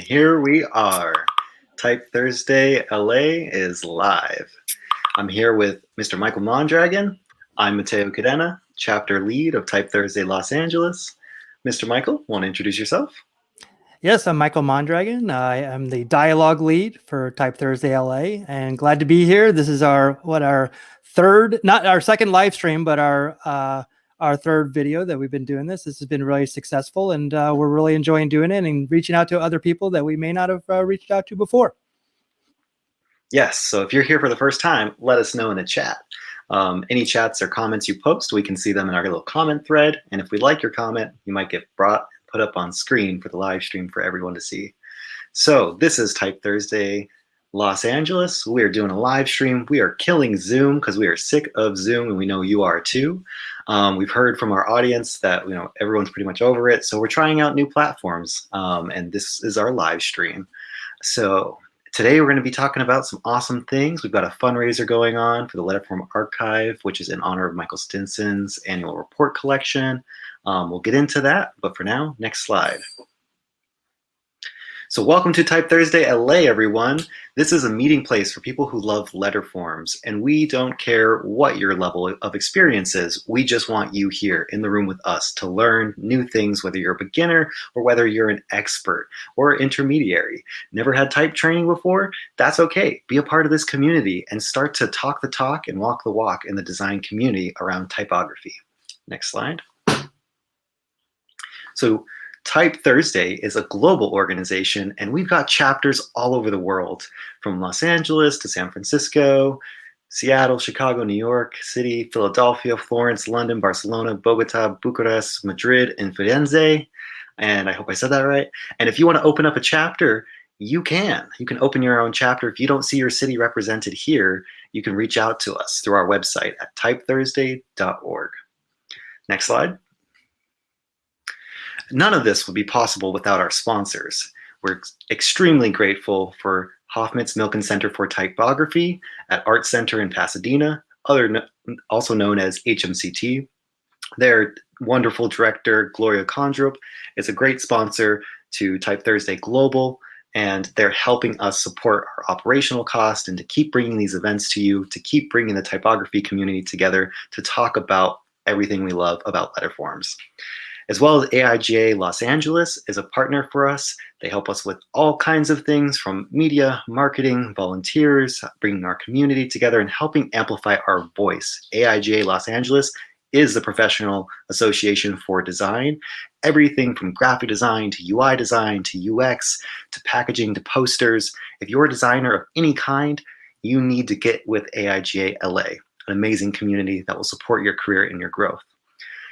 here we are. Type Thursday LA is live. I'm here with Mr. Michael Mondragon. I'm Mateo Cadena, chapter lead of Type Thursday Los Angeles. Mr. Michael, want to introduce yourself? Yes, I'm Michael Mondragon. I am the dialogue lead for Type Thursday LA, and glad to be here. This is our third, not our second live stream, but our third video that we've been doing this. This has been really successful, and we're really enjoying doing it and reaching out to other people that we may not have reached out to before. Yes, so if you're here for the first time, let us know in the chat. Any chats or comments you post, we can see them in our little comment thread. And if we like your comment, you might get put up on screen for the live stream for everyone to see. So this is Type Thursday Los Angeles. We are doing a live stream. We are killing Zoom because we are sick of Zoom, and we know you are too. We've heard from our audience that everyone's pretty much over it. So we're trying out new platforms, and this is our live stream. So today we're going to be talking about some awesome things. We've got a fundraiser going on for the Letterform Archive, which is in honor of Michael Stinson's annual report collection. We'll get into that, but for now, next slide. So welcome to Type Thursday LA, everyone. This is a meeting place for people who love letter forms, and we don't care what your level of experience is. We just want you here in the room with us to learn new things, whether you're a beginner or whether you're an expert or intermediary. Never had type training before? That's okay. Be a part of this community and start to talk the talk and walk the walk in the design community around typography. Next slide. So Type Thursday is a global organization, and we've got chapters all over the world, from Los Angeles to San Francisco, Seattle, Chicago, New York City, Philadelphia, Florence, London, Barcelona, Bogota, Bucharest, Madrid, and Firenze. And I hope I said that right. And if you want to open up a chapter, you can. You can open your own chapter. If you don't see your city represented here, you can reach out to us through our website at typethursday.org. Next slide. None of this would be possible without our sponsors. We're extremely grateful for Hoffman's Milken Center for Typography at Art Center in Pasadena, also known as HMCT. Their wonderful director, Gloria Kondrup, is a great sponsor to Type Thursday Global, and they're helping us support our operational cost and to keep bringing these events to you, to keep bringing the typography community together to talk about everything we love about letter forms. As well as AIGA Los Angeles is a partner for us. They help us with all kinds of things from media, marketing, volunteers, bringing our community together and helping amplify our voice. AIGA Los Angeles is the professional association for design. Everything from graphic design to UI design to UX to packaging to posters. If you're a designer of any kind, you need to get with AIGA LA, an amazing community that will support your career and your growth.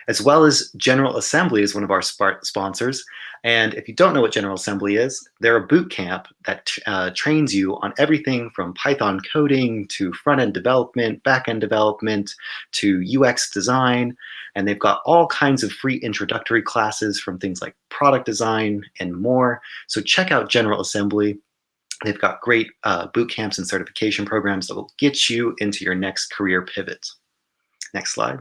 As well as General Assembly is one of our sponsors. And if you don't know what General Assembly is, they're a boot camp that trains you on everything from Python coding to front-end development, back-end development, to UX design. And they've got all kinds of free introductory classes from things like product design and more. So check out General Assembly. They've got great boot camps and certification programs that will get you into your next career pivot. Next slide.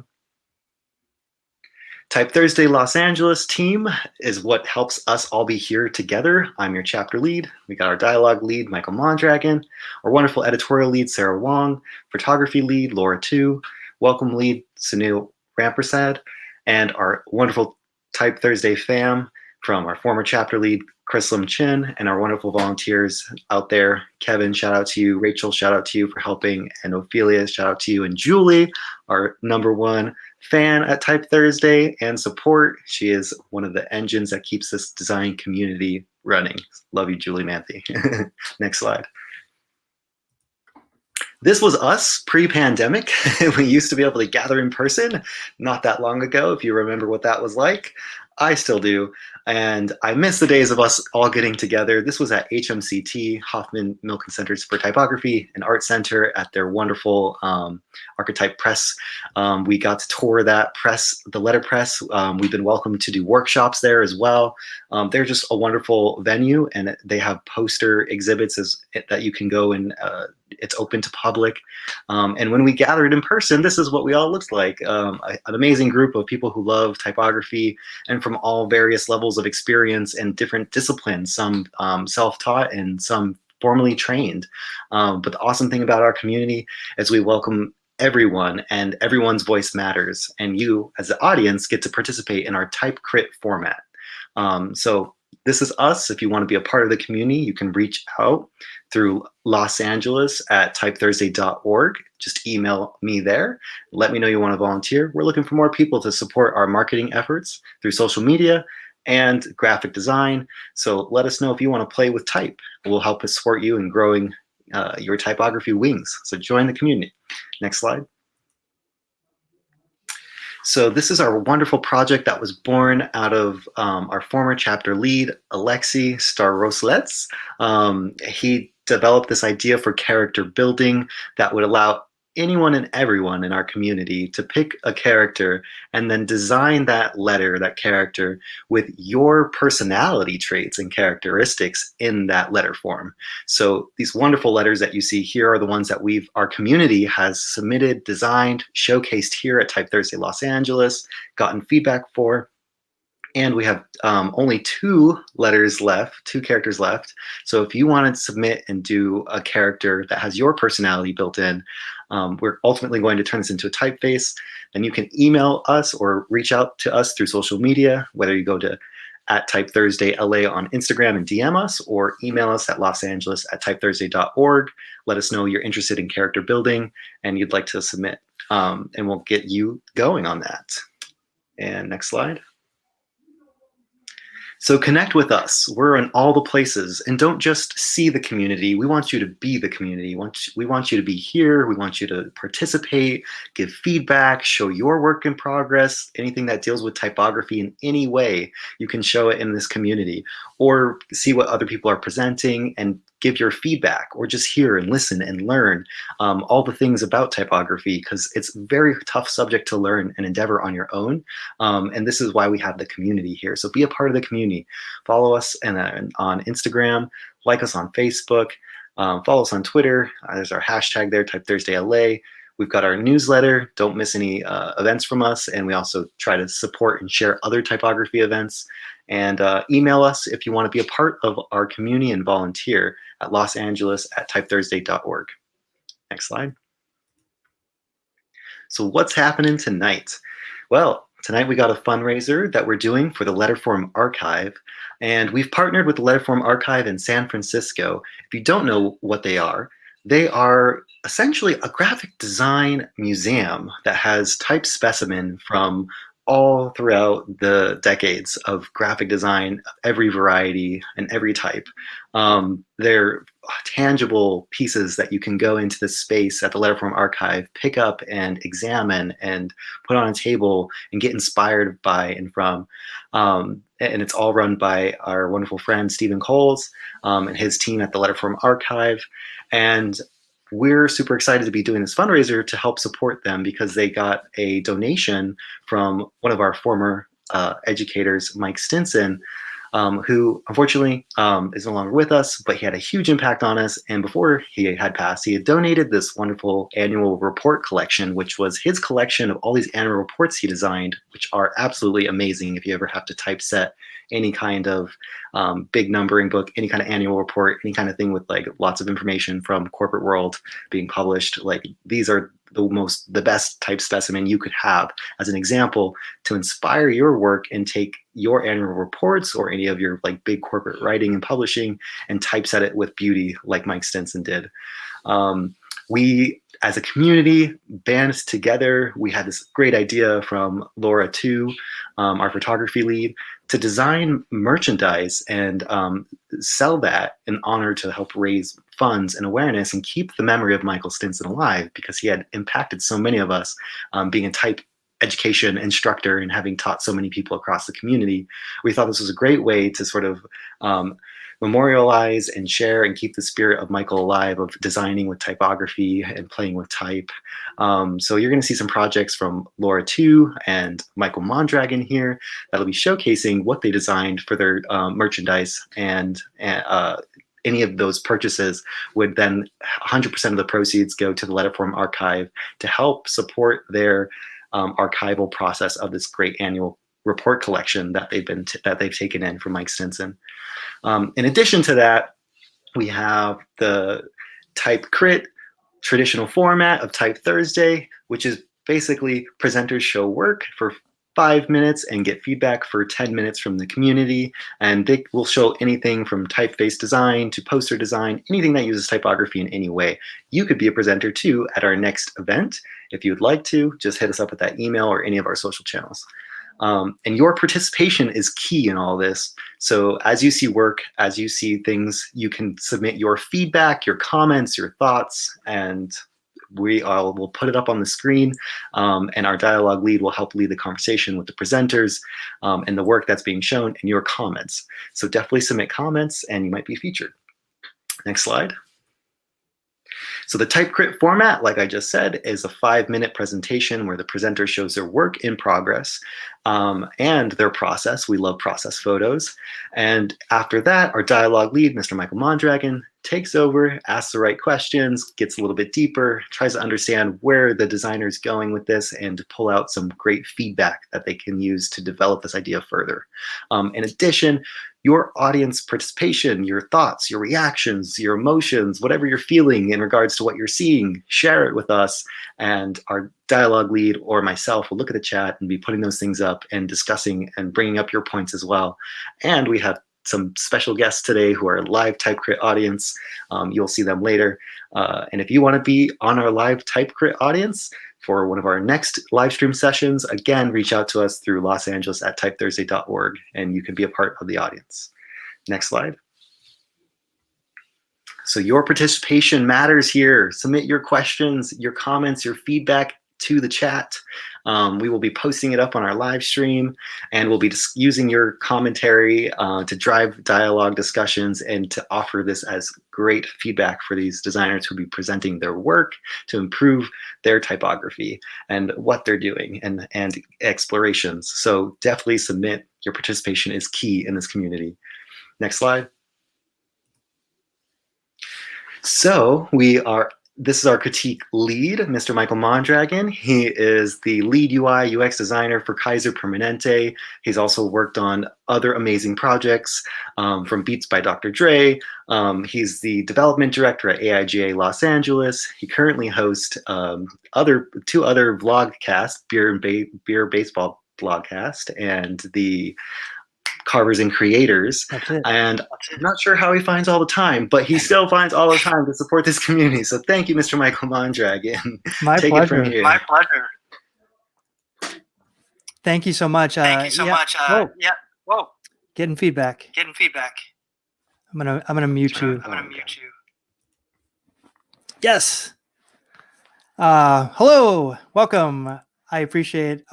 Type Thursday Los Angeles team is what helps us all be here together. I'm your chapter lead. We got our dialogue lead, Michael Mondragon, our wonderful editorial lead, Sarah Wong, photography lead, Laura Tu, welcome lead, Sunil Rampersad, and our wonderful Type Thursday fam from our former chapter lead, Chris Lim Chin, and our wonderful volunteers out there. Kevin, shout out to you. Rachel, shout out to you for helping. And Ophelia, shout out to you. And Julie, our #1 fan at Type Thursday and support. She is one of the engines that keeps this design community running. Love you, Julie Manthe. Next slide. This was us pre-pandemic. We used to be able to gather in person not that long ago, if you remember what that was like. I still do. And I miss the days of us all getting together. This was at HMCT, Hoffman Milken Centers for Typography and Art Center at their wonderful Archetype Press. We got to tour that press, the letter press. We've been welcomed to do workshops there as well. They're just a wonderful venue, and they have poster exhibits that you can go and it's open to public. And when we gathered in person, this is what we all looked like. An amazing group of people who love typography and from all various levels levels of experience and different disciplines, some self-taught and some formally trained. But the awesome thing about our community is we welcome everyone, and everyone's voice matters. And you, as the audience, get to participate in our TypeCrit format. So this is us. If you want to be a part of the community, you can reach out through Los Angeles at TypeThursday.org. Just email me there. Let me know you want to volunteer. We're looking for more people to support our marketing efforts through social media and graphic design. So let us know if you want to play with type. We'll help us support you in growing your typography wings. So join the community. Next slide. So this is our wonderful project that was born out of our former chapter lead, Alexei Staroslets. He developed this idea for character building that would allow anyone and everyone in our community to pick a character and then design that letter, that character, with your personality traits and characteristics in that letter form. So these wonderful letters that you see here are the ones that our community has submitted, designed, showcased here at TypeThursday Los Angeles, gotten feedback for. And we have only 2 characters left. So if you want to submit and do a character that has your personality built in, we're ultimately going to turn this into a typeface. And you can email us or reach out to us through social media, whether you go to @TypeThursdayLA on Instagram and DM us, or email us at losangeles@typethursday.org. Let us know you're interested in character building and you'd like to submit, and we'll get you going on that. And next slide. So connect with us. We're in all the places, and don't just see the community. We want you to be the community. We want you to be here. We want you to participate, give feedback, show your work in progress, anything that deals with typography in any way. You can show it in this community, or see what other people are presenting and give your feedback, or just hear and listen and learn all the things about typography, because it's a very tough subject to learn and endeavor on your own. And this is why we have the community here. So be a part of the community. Follow us on Instagram, like us on Facebook, follow us on Twitter. There's our hashtag there, TypeThursdayLA. We've got our newsletter. Don't miss any events from us. And we also try to support and share other typography events. And email us if you want to be a part of our community and volunteer at losangeles@typethursday.org. Next slide. So what's happening tonight? Well, tonight we got a fundraiser that we're doing for the Letterform Archive, and we've partnered with the Letterform Archive in San Francisco. If you don't know what they are essentially a graphic design museum that has type specimen from all throughout the decades of graphic design of every variety and every type. They're tangible pieces that you can go into the space at the Letterform Archive, pick up and examine and put on a table and get inspired by and from. And it's all run by our wonderful friend Stephen Coles and his team at the Letterform Archive. And we're super excited to be doing this fundraiser to help support them, because they got a donation from one of our former educators, Mike Stinson, who unfortunately is no longer with us, but he had a huge impact on us. And before he had passed, he had donated this wonderful annual report collection, which was his collection of all these annual reports he designed, which are absolutely amazing. If you ever have to typeset any kind of big numbering book, any kind of annual report, any kind of thing with like lots of information from corporate world being published, like these are the best type specimen you could have as an example to inspire your work and take your annual reports or any of your like big corporate writing and publishing and typeset it with beauty like Mike Stinson did. We, as a community, band together. We had this great idea from Laura too, our photography lead, to design merchandise and sell that in honor to help raise funds and awareness and keep the memory of Michael Stinson alive, because he had impacted so many of us, being a type education instructor and having taught so many people across the community. We thought this was a great way to sort of memorialize and share and keep the spirit of Michael alive, of designing with typography and playing with type. So you're going to see some projects from Laura too and Michael Mondragon here that'll be showcasing what they designed for their merchandise, and any of those purchases would then 100% of the proceeds go to the Letterform Archive to help support their archival process of this great annual report collection that they've taken in from Mike Stinson. In addition to that, we have the TypeCrit traditional format of TypeThursday, which is basically presenters show work for 5 minutes and get feedback for 10 minutes from the community. And they will show anything from typeface design to poster design, anything that uses typography in any way. You could be a presenter too at our next event. If you'd like to, just hit us up with that email or any of our social channels. And your participation is key in all this. So as you see work, as you see things, you can submit your feedback, your comments, your thoughts, and we'll put it up on the screen, and our dialogue lead will help lead the conversation with the presenters and the work that's being shown and your comments. So definitely submit comments and you might be featured. Next slide. So the TypeCrit format, like I just said, is a 5-minute presentation where the presenter shows their work in progress and their process. We love process photos. And after that, our dialogue lead, Mr. Michael Mondragon, takes over, asks the right questions, gets a little bit deeper, tries to understand where the designer is going with this and to pull out some great feedback that they can use to develop this idea further. In addition, your audience participation, your thoughts, your reactions, your emotions, whatever you're feeling in regards to what you're seeing, share it with us. And our dialogue lead or myself will look at the chat and be putting those things up and discussing and bringing up your points as well. And we have some special guests today who are live TypeCrit audience. You'll see them later. And if you want to be on our live TypeCrit audience for one of our next live stream sessions, again, reach out to us through losangeles@typethursday.org and you can be a part of the audience. Next slide. So your participation matters here. Submit your questions, your comments, your feedback to the chat. We will be posting it up on our live stream, and we'll be using your commentary to drive dialogue discussions and to offer this as great feedback for these designers who will be presenting their work to improve their typography and what they're doing and explorations. So definitely submit. Your participation is key in this community. Next slide. So this is our critique lead, Mr. Michael Mondragon. He is the lead UI UX designer for Kaiser Permanente. He's also worked on other amazing projects from Beats by Dr. Dre. He's the development director at AIGA Los Angeles. He currently hosts two other vlogcasts, Beer Baseball Vlogcast and the Carvers and Creators. And I'm not sure how he finds all the time, but he still finds all the time to support this community. So thank you, Mr. Michael Mondragon. My Take pleasure. it from here. My pleasure. Thank you so much. Thank you so much. Yeah. Whoa. Getting feedback. I'm gonna mute you. Yes. Hello. Welcome. I appreciate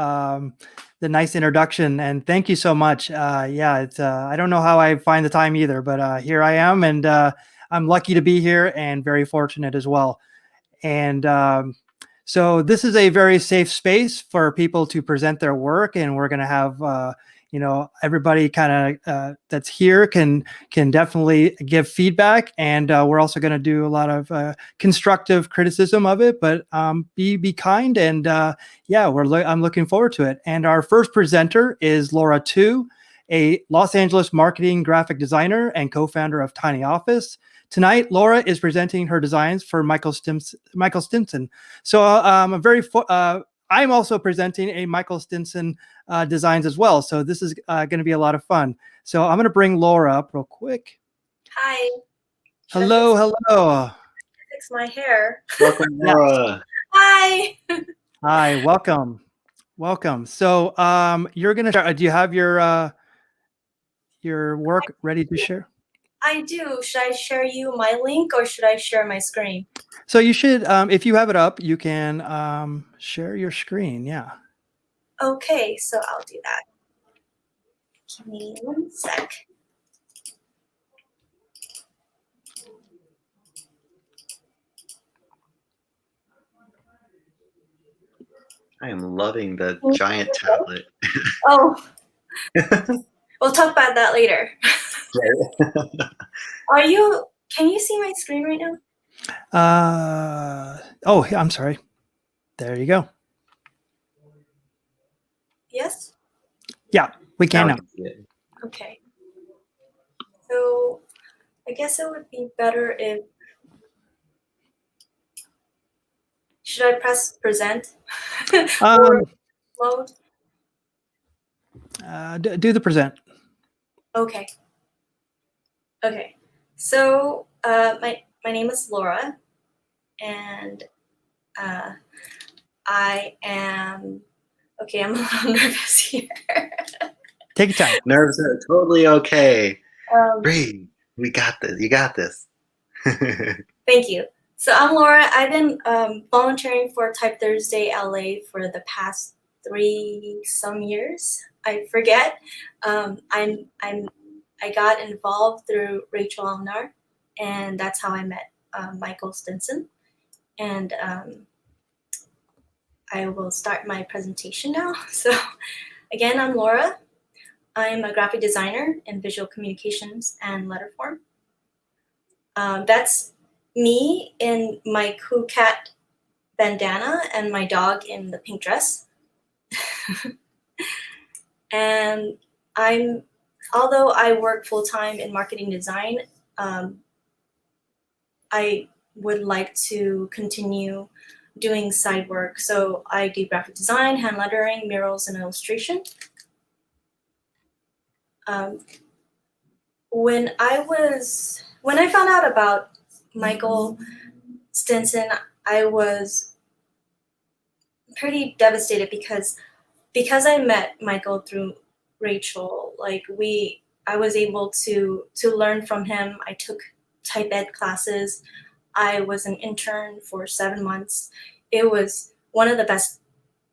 the nice introduction and thank you so much. Yeah, it's I don't know how I find the time either, but here I am, and I'm lucky to be here and very fortunate as well. And so this is a very safe space for people to present their work, and we're going to have everybody kind of that's here can definitely give feedback, and we're also going to do a lot of constructive criticism of it, but be kind, and yeah, I'm looking forward to it. And our first presenter is Laura Tu, a Los Angeles marketing graphic designer and co-founder of Tiny Office. Tonight, Laura is presenting her designs for Michael Stinson. So I'm also presenting a Michael Stinson designs as well. So this is going to be a lot of fun. So I'm going to bring Laura up real quick. Hi. Hello. Fix my hair. Welcome, Laura. Hi. Hi, welcome. So you're going to share, do you have your work ready to share? I do. Should I share you my link or should I share my screen? So you should, if you have it up, you can share your screen. Yeah. Okay, so I'll do that. Give me 1 sec. I am loving the giant tablet. Oh, we'll talk about that later. Can you see my screen right now? Oh, I'm sorry. There you go. Yes? Yeah, we can Now now. we see it. Okay. So I guess it would be better if, should I press present or load? Do the present. Okay. Okay. So my name is Laura, and I am, okay, I'm a little nervous here. Take your time. Nerves are totally okay. Um, Breathe. We got this. You got this. Thank you. So I'm Laura. I've been volunteering for TypeThursday LA for the past 3 some years. I forget. I got involved through Rachel Alnar, and that's how I met Michael Stinson. And I will start my presentation now. So again, I'm Laura. I'm a graphic designer in visual communications and letterform. That's me in my cool cat bandana and my dog in the pink dress. And although I work full-time in marketing design, I would like to continue doing side work. So I do graphic design, hand lettering, murals, and illustration. When I found out about Michael Stinson, I was pretty devastated because I met Michael through Rachel. I was able to learn from him. I took type ed classes. I was an intern for 7 months. It was one of the best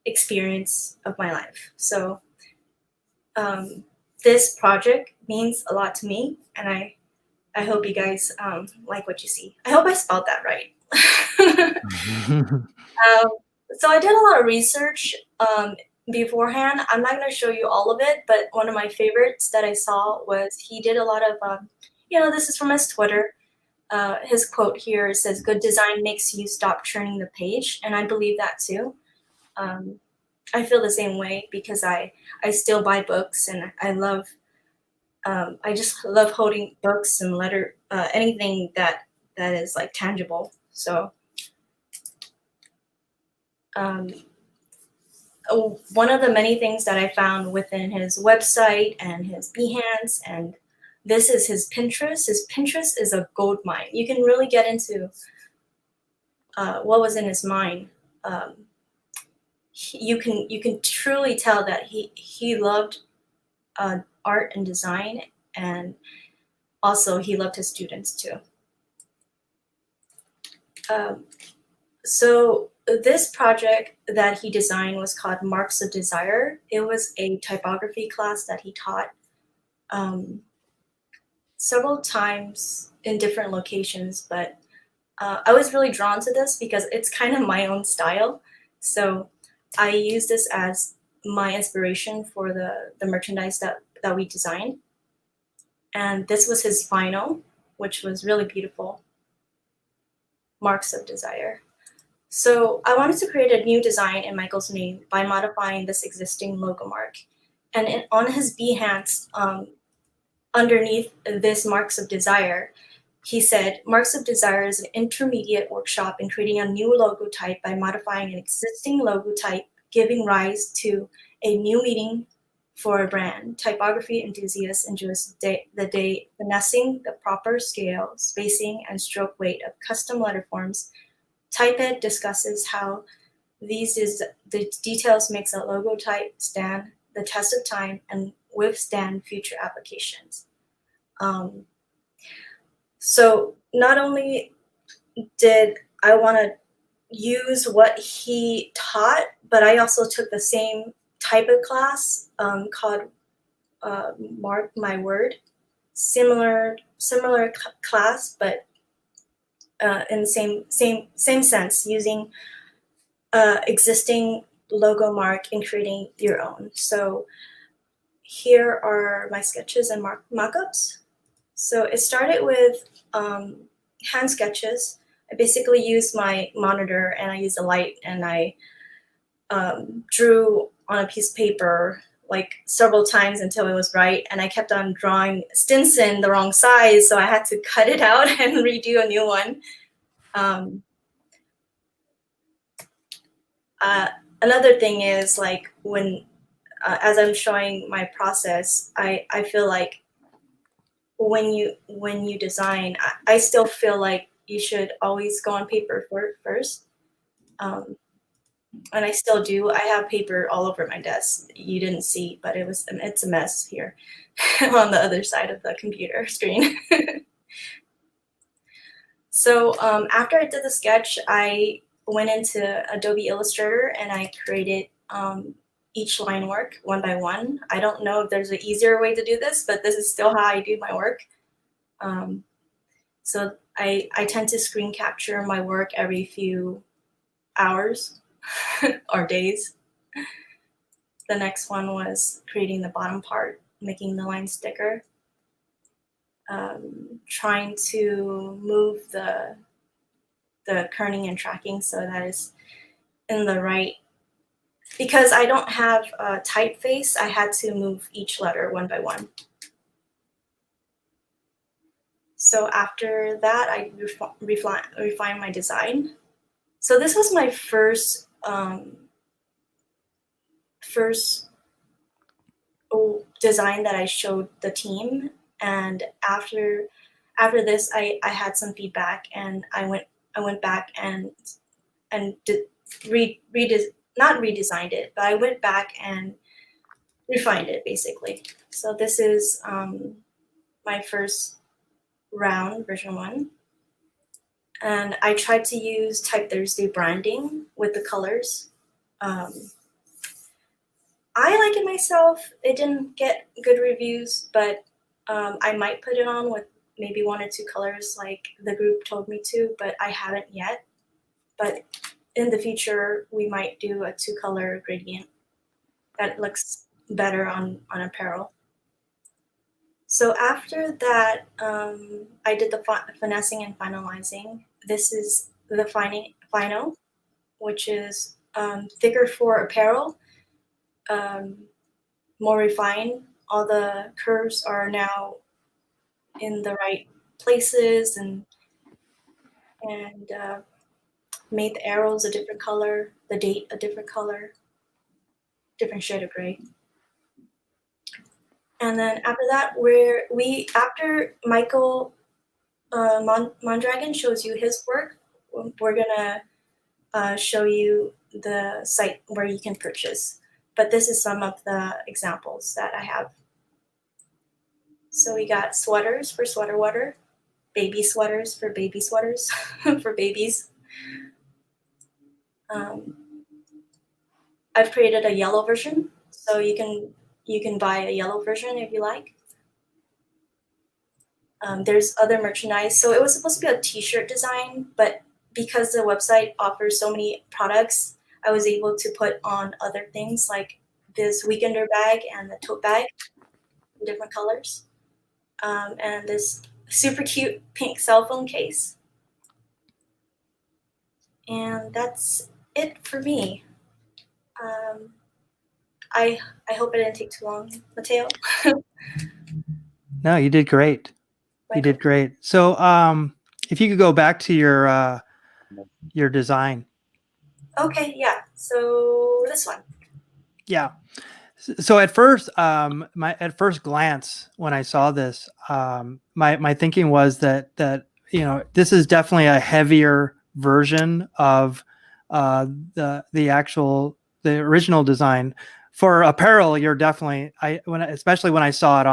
experience of my life. So this project means a lot to me, and I hope you guys like what you see. I hope I spelled that right. So I did a lot of research beforehand. I'm not going to show you all of it, but one of my favorites that I saw was he did a lot of, this is from his Twitter. His quote here says, "Good design makes you stop churning the page," and I believe that too. I feel the same way because I still buy books, and I just love holding books and anything that is like tangible. So one of the many things that I found within his website and his Behance, and this is his Pinterest. His Pinterest is a gold mine. You can really get into what was in his mind. You can truly tell that he loved art and design, and also he loved his students too. So this project that he designed was called Marks of Desire. It was a typography class that he taught several times in different locations, but I was really drawn to this because it's kind of my own style. So I use this as my inspiration for the merchandise that we designed. And this was his final, which was really beautiful. Marks of Desire. So I wanted to create a new design in Michael's name by modifying this existing logo mark. And on his Behance, underneath this Marks of Desire, he said, "Marks of Desire is an intermediate workshop in creating a new logo type by modifying an existing logo type, giving rise to a new meaning for a brand. Typography enthusiasts enjoys the day finessing the proper scale, spacing, and stroke weight of custom letter forms. TypeEd discusses how the details makes a logo type stand the test of time and withstand future applications." So not only did I want to use what he taught, but I also took the same type of class called Mark My Word. Similar class, but in the same sense, using existing logo mark and creating your own. So here are my sketches and mock-ups. So it started with hand sketches. I basically used my monitor and I used a light, and I drew on a piece of paper like several times until it was right, and I kept on drawing Stinson the wrong size, so I had to cut it out and redo a new one. Another thing is like when, as I'm showing my process, I feel like when you design, I still feel like you should always go on paper first. And I still do. I have paper all over my desk. You didn't see, but it's a mess here on the other side of the computer screen. So after I did the sketch, I went into Adobe Illustrator and I created each line work one by one. I don't know if there's an easier way to do this, but this is still how I do my work. So I tend to screen capture my work every few hours or days. The next one was creating the bottom part, making the line thicker, trying to move the kerning and tracking so that it's in the right. Because I don't have a typeface, I had to move each letter one by one. So after that, I refined my design. So this was my first design that I showed the team, and after this, I had some feedback, and I went back and not redesigned it, but I went back and refined it basically. So this is my first round, version 1. And I tried to use TypeThursday branding with the colors. I like it myself. It didn't get good reviews, but I might put it on with maybe 1 or 2 colors like the group told me to, but I haven't yet. But in the future, we might do a 2-color gradient that looks better on apparel. So after that, I did the finessing and finalizing. This is the final, which is thicker for apparel, more refined. All the curves are now in the right places, and made the arrows a different color, the date a different color, different shade of gray. And then after that, after Michael Mondragon shows you his work, we're gonna show you the site where you can purchase. But this is some of the examples that I have. So we got sweaters for sweater weather, baby sweaters for baby sweaters for babies. I've created a yellow version, so you can buy a yellow version if you like. There's other merchandise. So it was supposed to be a t-shirt design, but because the website offers so many products, I was able to put on other things like this weekender bag and the tote bag in different colors. And this super cute pink cell phone case. And that's it for me. I hope it didn't take too long, Mateo. No, you did great. You did great. So if you could go back to your design. Okay, yeah. So this one. Yeah. So at first, at first glance, when I saw this, my thinking was that this is definitely a heavier version of the original design. For apparel, you're definitely especially when I saw it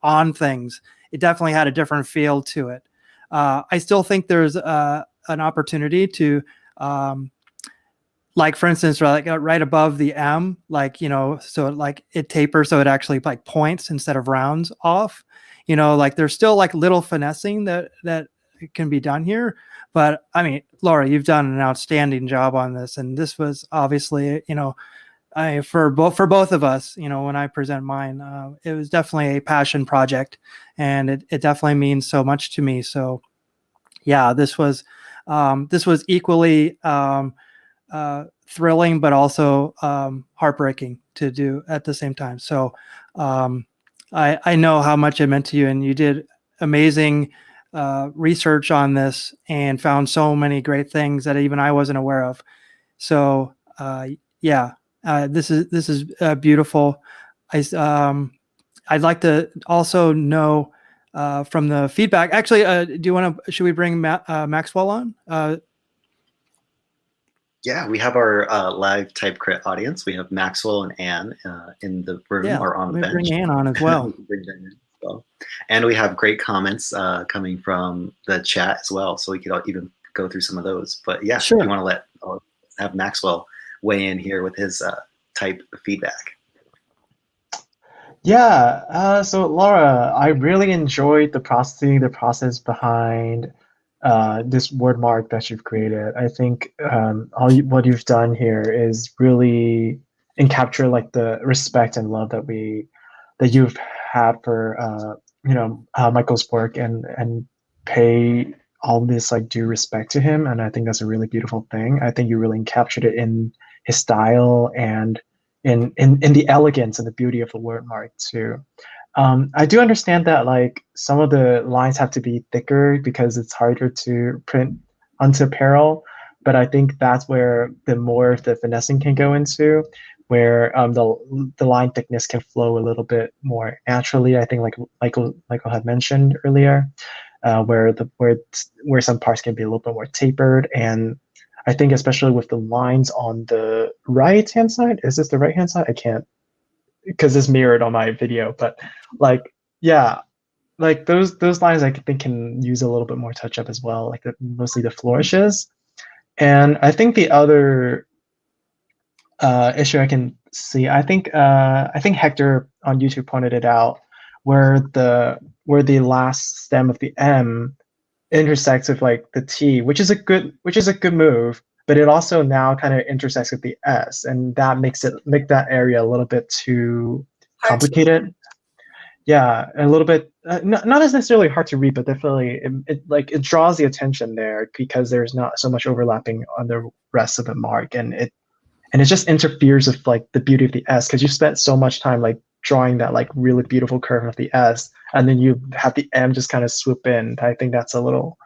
on things, it definitely had a different feel to it. I still think there's an opportunity to like, for instance, right above the M, so it tapers, so it actually like points instead of rounds off. There's still like little finessing that can be done here. But I mean, Laura, you've done an outstanding job on this, and this was obviously, for both of us, when I present mine, it was definitely a passion project, and it definitely means so much to me. So, yeah, this was equally thrilling, but also heartbreaking to do at the same time. So I know how much it meant to you, and you did amazing research on this and found so many great things that even I wasn't aware of. So yeah, this is beautiful. I'd like to also know from the feedback. Actually, do you want to? Should we bring Maxwell on? Yeah, we have our live TypeCrit audience. We have Maxwell and Anne in the room or on the bench. Bring Anne on as well. And we have great comments coming from the chat as well, so we could even go through some of those. But yeah, sure. If you want to have Maxwell weigh in here with his type feedback. Yeah, so Laura, I really enjoyed the process behind this word mark that you've created. I think what you've done here is really encapture like the respect and love that you've had for Michael's work and pay all this like due respect to him. And I think that's a really beautiful thing. I think you really encaptured it in his style and in the elegance and the beauty of the word mark too. I do understand that like some of the lines have to be thicker because it's harder to print onto apparel, but I think that's where the more of the finessing can go into, where the line thickness can flow a little bit more naturally. I think like Michael had mentioned earlier, where some parts can be a little bit more tapered. And I think especially with the lines on the right hand side, is this the right hand side? I can't, because it's mirrored on my video, but like, yeah, like those lines I think can use a little bit more touch up as well, like mostly the flourishes. And I think the other issue I can see, I think Hector on YouTube pointed it out, where the last stem of the M intersects with like the T, which is a good move, but it also now kind of intersects with the S, and that make that area a little bit too complicated. Yeah, a little bit not as necessarily hard to read, but definitely it draws the attention there because there's not so much overlapping on the rest of the mark, and it just interferes with like the beauty of the S, because you spent so much time like drawing that like really beautiful curve of the S, and then you have the M just kind of swoop in. I think that's a little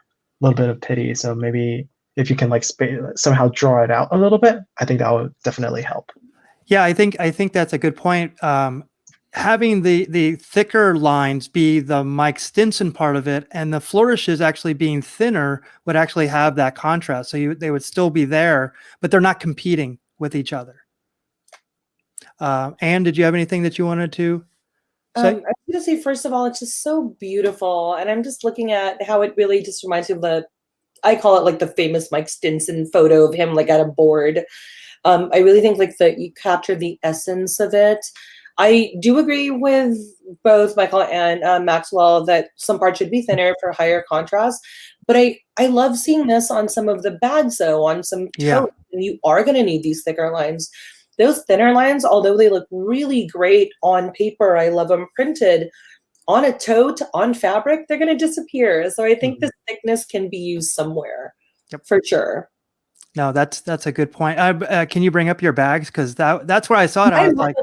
bit of pity. So maybe if you can like somehow draw it out a little bit, I think that would definitely help. Yeah, I think that's a good point. Having the thicker lines be the Mike Stinson part of it, and the flourishes actually being thinner would actually have that contrast. So they would still be there, but they're not competing with each other. Anne, did you have anything that you wanted to say? I was going to say, first of all, it's just so beautiful. And I'm just looking at how it really just reminds me of I call it like the famous Mike Stinson photo of him like at a board. I really think like that you capture the essence of it. I do agree with both Michael and Maxwell that some parts should be thinner for higher contrast. But I love seeing this on some of the bags, though, on some totes. And you are going to need these thicker lines. Those thinner lines, although they look really great on paper, I love them printed, on a tote, on fabric, they're going to disappear. So I think the thickness can be used somewhere, for sure. No, that's a good point. Can you bring up your bags? Because that's where I saw it. I was like,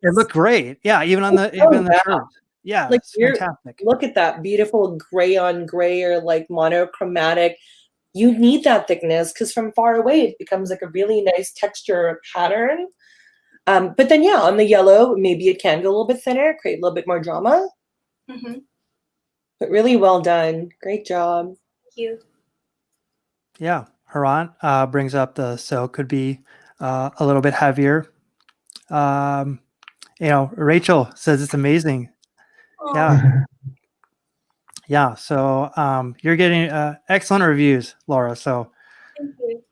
it looked great. Yeah, even on the shirt. Yeah, like it's fantastic. Look at that beautiful gray on gray or like monochromatic. You need that thickness because from far away it becomes like a really nice texture pattern. But then yeah, on the yellow, maybe it can go a little bit thinner, create a little bit more drama. But really well done. Great job. Thank you. Yeah, Haran brings up so it could be a little bit heavier. Rachel says it's amazing. Aww. Yeah. Yeah, so you're getting excellent reviews, Laura. So, thank you.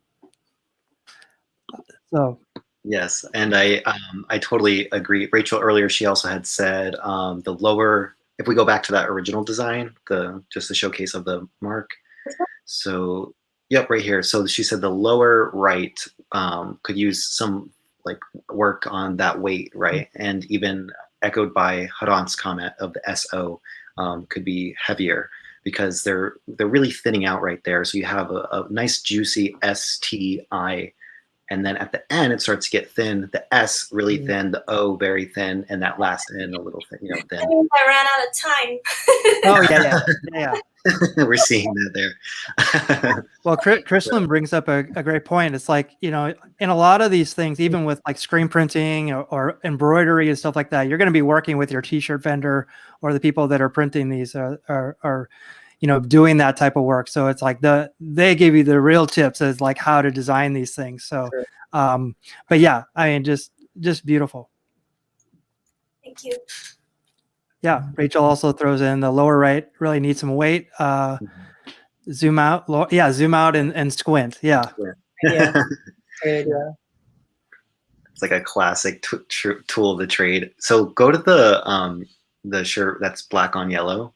So yes, and I totally agree. Rachel earlier, she also had said the lower. If we go back to that original design, just the showcase of the mark. So yep, right here. So she said the lower right could use some like work on that weight, right? And even echoed by Haran's comment of the SO. Could be heavier because they're really thinning out right there. So you have a nice juicy STI And then at the end, it starts to get thin. The S really thin, the O very thin, and that last N a little thin, thin. I mean, I ran out of time. Oh yeah. We're seeing that there. Well, Chrislin brings up a great point. It's like, in a lot of these things, even with like screen printing or embroidery and stuff like that, you're going to be working with your t-shirt vendor or the people that are printing these are doing that type of work. So it's like they give you the real tips as like how to design these things. So, Sure. but yeah, I mean, just beautiful. Thank you. Yeah. Rachel also throws in the lower right really needs some weight. Zoom out. Yeah. Zoom out and squint. Yeah. Yeah. Great idea. It's like a classic tool of the trade. So go to the shirt that's black on yellow.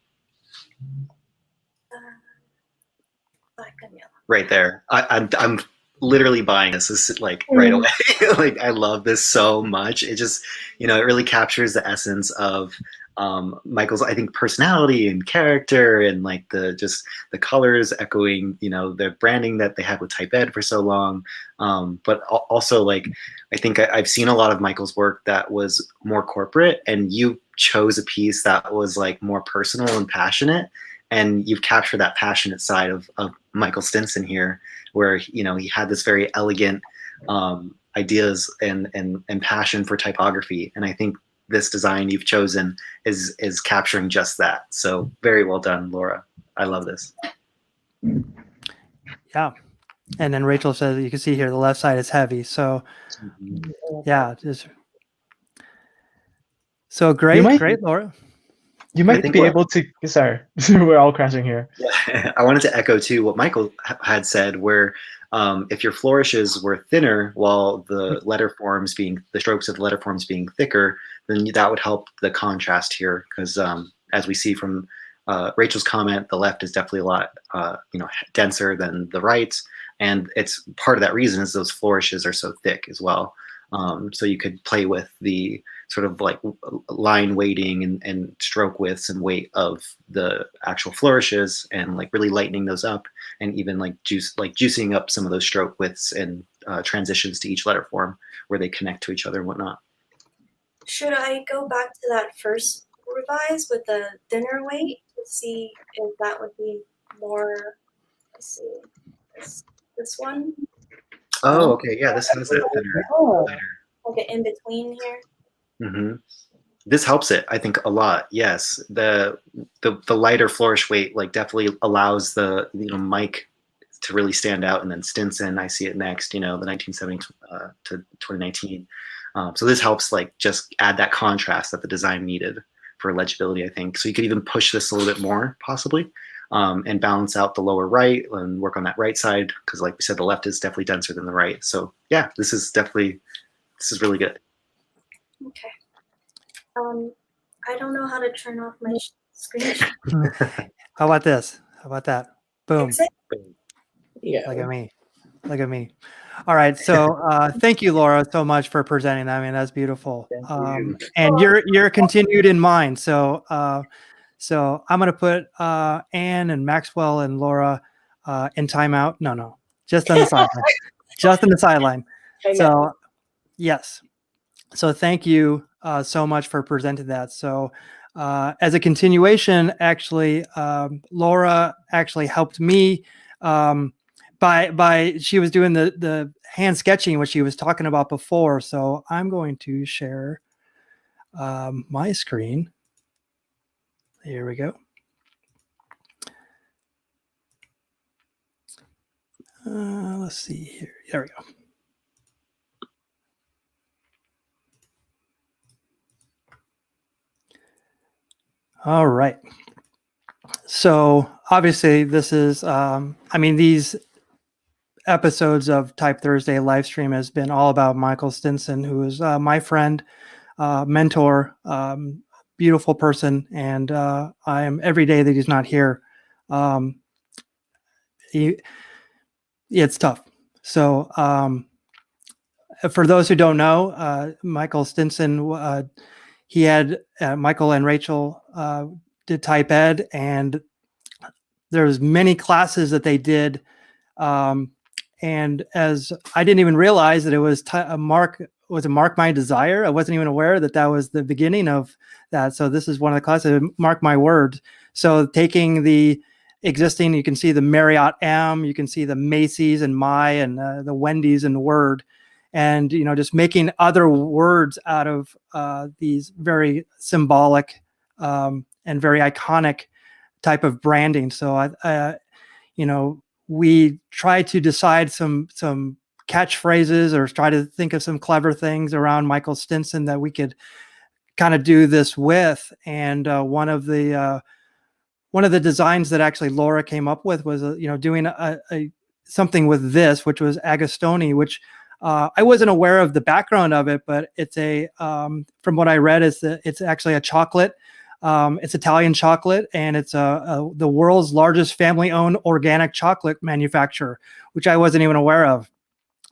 Black and yellow. Right there. I'm literally buying this like right away. Like I love this so much. It just, it really captures the essence of Michael's, I think, personality and character, and like the colors echoing, the branding that they had with Type Ed for so long. But also, like, I think I've seen a lot of Michael's work that was more corporate, and you chose a piece that was like more personal and passionate, and you've captured that passionate side of Michael Stinson here, where he had this very elegant ideas and passion for typography, and I think this design you've chosen is capturing just that. So very well done, Laura. I love this. Yeah. And then Rachel says, you can see here, the left side is heavy. So yeah, just so great, Laura. You might be able to, sorry, we're all crashing here. Yeah. I wanted to echo too what Michael had said, where if your flourishes were thinner while the strokes of the letter forms being thicker, then that would help the contrast here. Because as we see from Rachel's comment, the left is definitely a lot denser than the right, and it's part of that reason is those flourishes are so thick as well. So you could play with the sort of like line weighting and stroke widths and weight of the actual flourishes, and like really lightening those up, and even like juicing up some of those stroke widths and transitions to each letter form where they connect to each other and whatnot. Should I go back to that first revise with the thinner weight to see if that would be more? Let's see, this one. Oh, okay, yeah, this has that thinner. Okay, in between here. Mm-hmm. This helps it, I think, a lot. Yes, the lighter flourish weight like definitely allows the Mike to really stand out, and then Stinson, I see it next. The 1970 to 2019. So this helps like just add that contrast that the design needed for legibility, I think. So you could even push this a little bit more, possibly, and balance out the lower right and work on that right side, because like we said, the left is definitely denser than the right. So yeah, this is really good. Okay. I don't know how to turn off my screen. How about this? How about that? Boom. Yeah. Look at me. All right. So thank you, Laura, so much for presenting that. I mean, that's beautiful. And you're continued in mind. So so I'm going to put Anne and Maxwell and Laura in timeout. No, just on the sideline. Just on the sideline. So yes. So thank you so much for presenting that. So as a continuation, actually, Laura actually helped me by she was doing the hand sketching, which she was talking about before. So I'm going to share my screen. Here we go. Let's see here. There we go. All right. So obviously this is, I mean, these episodes of Type Thursday live stream has been all about Michael Stinson, who is my friend, mentor, beautiful person. And I am every day that he's not here. It's tough. So for those who don't know, Michael Stinson, he had Michael and Rachel did Type Ed, and there's many classes that they did, and as I didn't even realize that it was a mark my desire. I wasn't even aware that that was the beginning of that. So this is one of the classes, mark my word. So taking the existing, you can see the Marriott M, you can see the Macy's and my, and the Wendy's and Word, and just making other words out of these very symbolic and very iconic type of branding. So we try to decide some catchphrases or try to think of some clever things around Michael Stinson that we could kind of do this with. And one of the designs that actually Laura came up with was doing something with this, which was Agostoni, which I wasn't aware of the background of it, but it's from what I read, it's actually a chocolate. It's Italian chocolate, and it's the world's largest family-owned organic chocolate manufacturer, which I wasn't even aware of.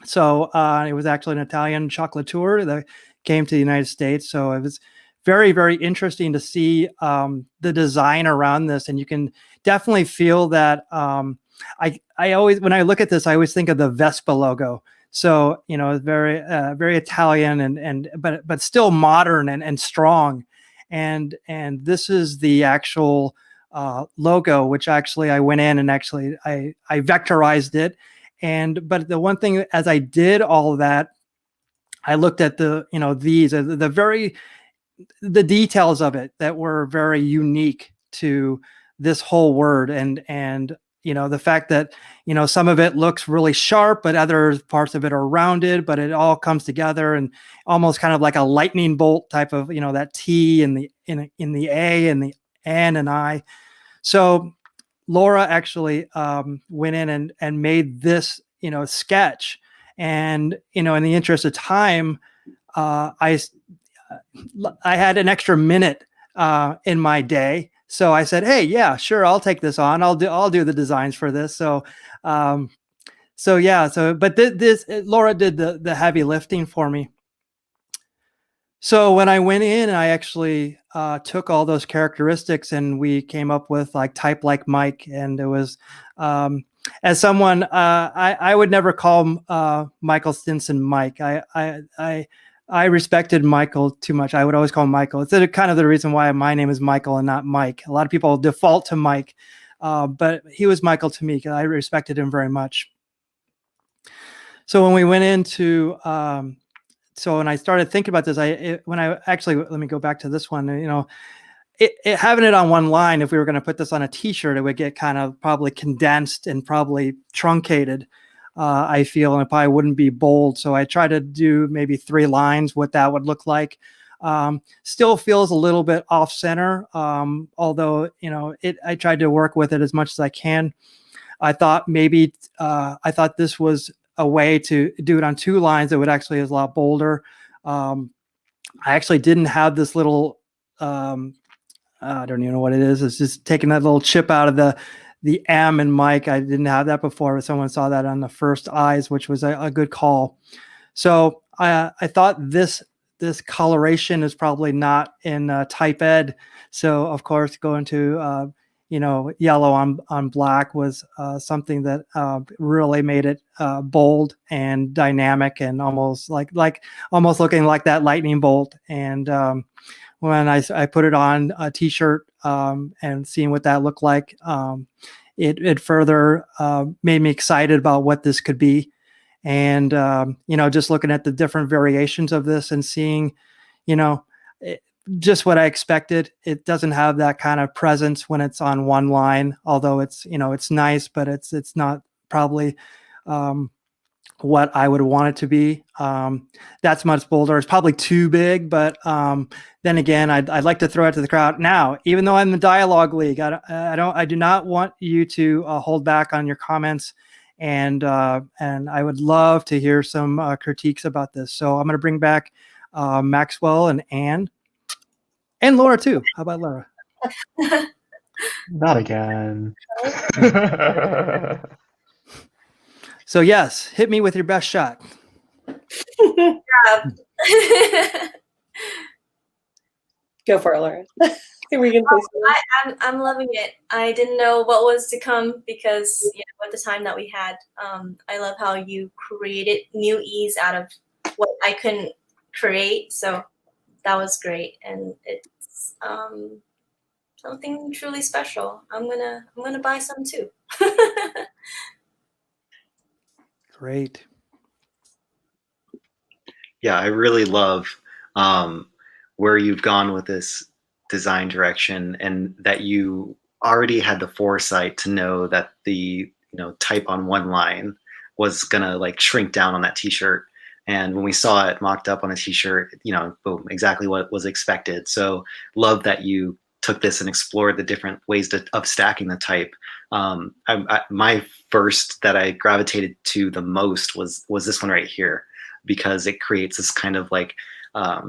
So it was actually an Italian chocolatier that came to the United States. So it was very, very interesting to see the design around this, and you can definitely feel that. I always, when I look at this, I always think of the Vespa logo. So it's very very Italian but still modern and strong. And this is the actual logo, which actually I went in and actually I vectorized it. But the one thing, as I did all of that, I looked at the the details of it that were very unique to this whole word, and the fact that some of it looks really sharp, but other parts of it are rounded, but it all comes together and almost kind of like a lightning bolt type of that T in the A and the N and I. So Laura actually went in and made this sketch, and in the interest of time, I had an extra minute in my day. So I said, "Hey, yeah, sure, I'll take this on. I'll do the designs for this." So, but Laura did the heavy lifting for me. So when I went in, I actually took all those characteristics, and we came up with like type like Mike. And it was, as someone, I would never call Michael Stinson Mike. I respected Michael too much. I would always call him Michael. It's kind of the reason why my name is Michael and not Mike. A lot of people default to Mike, but he was Michael to me because I respected him very much. So when we went into, when I started thinking about this, let me go back to this one. Having it on one line, if we were going to put this on a T-shirt, it would get kind of probably condensed and probably truncated. I feel, and it probably wouldn't be bold. So I try to do maybe 3 lines, what that would look like. Still feels a little bit off center. Although, I tried to work with it as much as I can. I thought this was a way to do it on 2 lines that would actually is a lot bolder. I actually didn't have this little, I don't even know what it is. It's just taking that little chip out of the M and Mike. I didn't have that before, but someone saw that on the first eyes, which was a good call. So I thought this coloration is probably not in type ed. So of course, going to yellow on black was something that really made it bold and dynamic and almost almost looking like that lightning bolt. And when I put it on a T-shirt and seeing what that looked like, it further made me excited about what this could be. And just looking at the different variations of this and seeing, just what I expected. It doesn't have that kind of presence when it's on one line, although it's nice, but it's not probably what I would want it to be. That's much bolder. It's probably too big, but then again, I'd like to throw it to the crowd now. Even though I'm in the dialogue league, I do not want you to hold back on your comments, and I would love to hear some critiques about this. So I'm going to bring back Maxwell and Anne. And Laura too. How about Laura? Not again. So yes, hit me with your best shot. Go for it, Laura. we can place I'm loving it. I didn't know what was to come because at the time that we had, I love how you created new ease out of what I couldn't create. So that was great, and it's something truly special. I'm gonna buy some too. Great. Yeah, I really love where you've gone with this design direction, and that you already had the foresight to know that the type on one line was gonna like shrink down on that t-shirt. And when we saw it mocked up on a t-shirt, boom, exactly what was expected. So love that you took this and explored the different ways of stacking the type. My first that I gravitated to the most was this one right here, because it creates this kind of like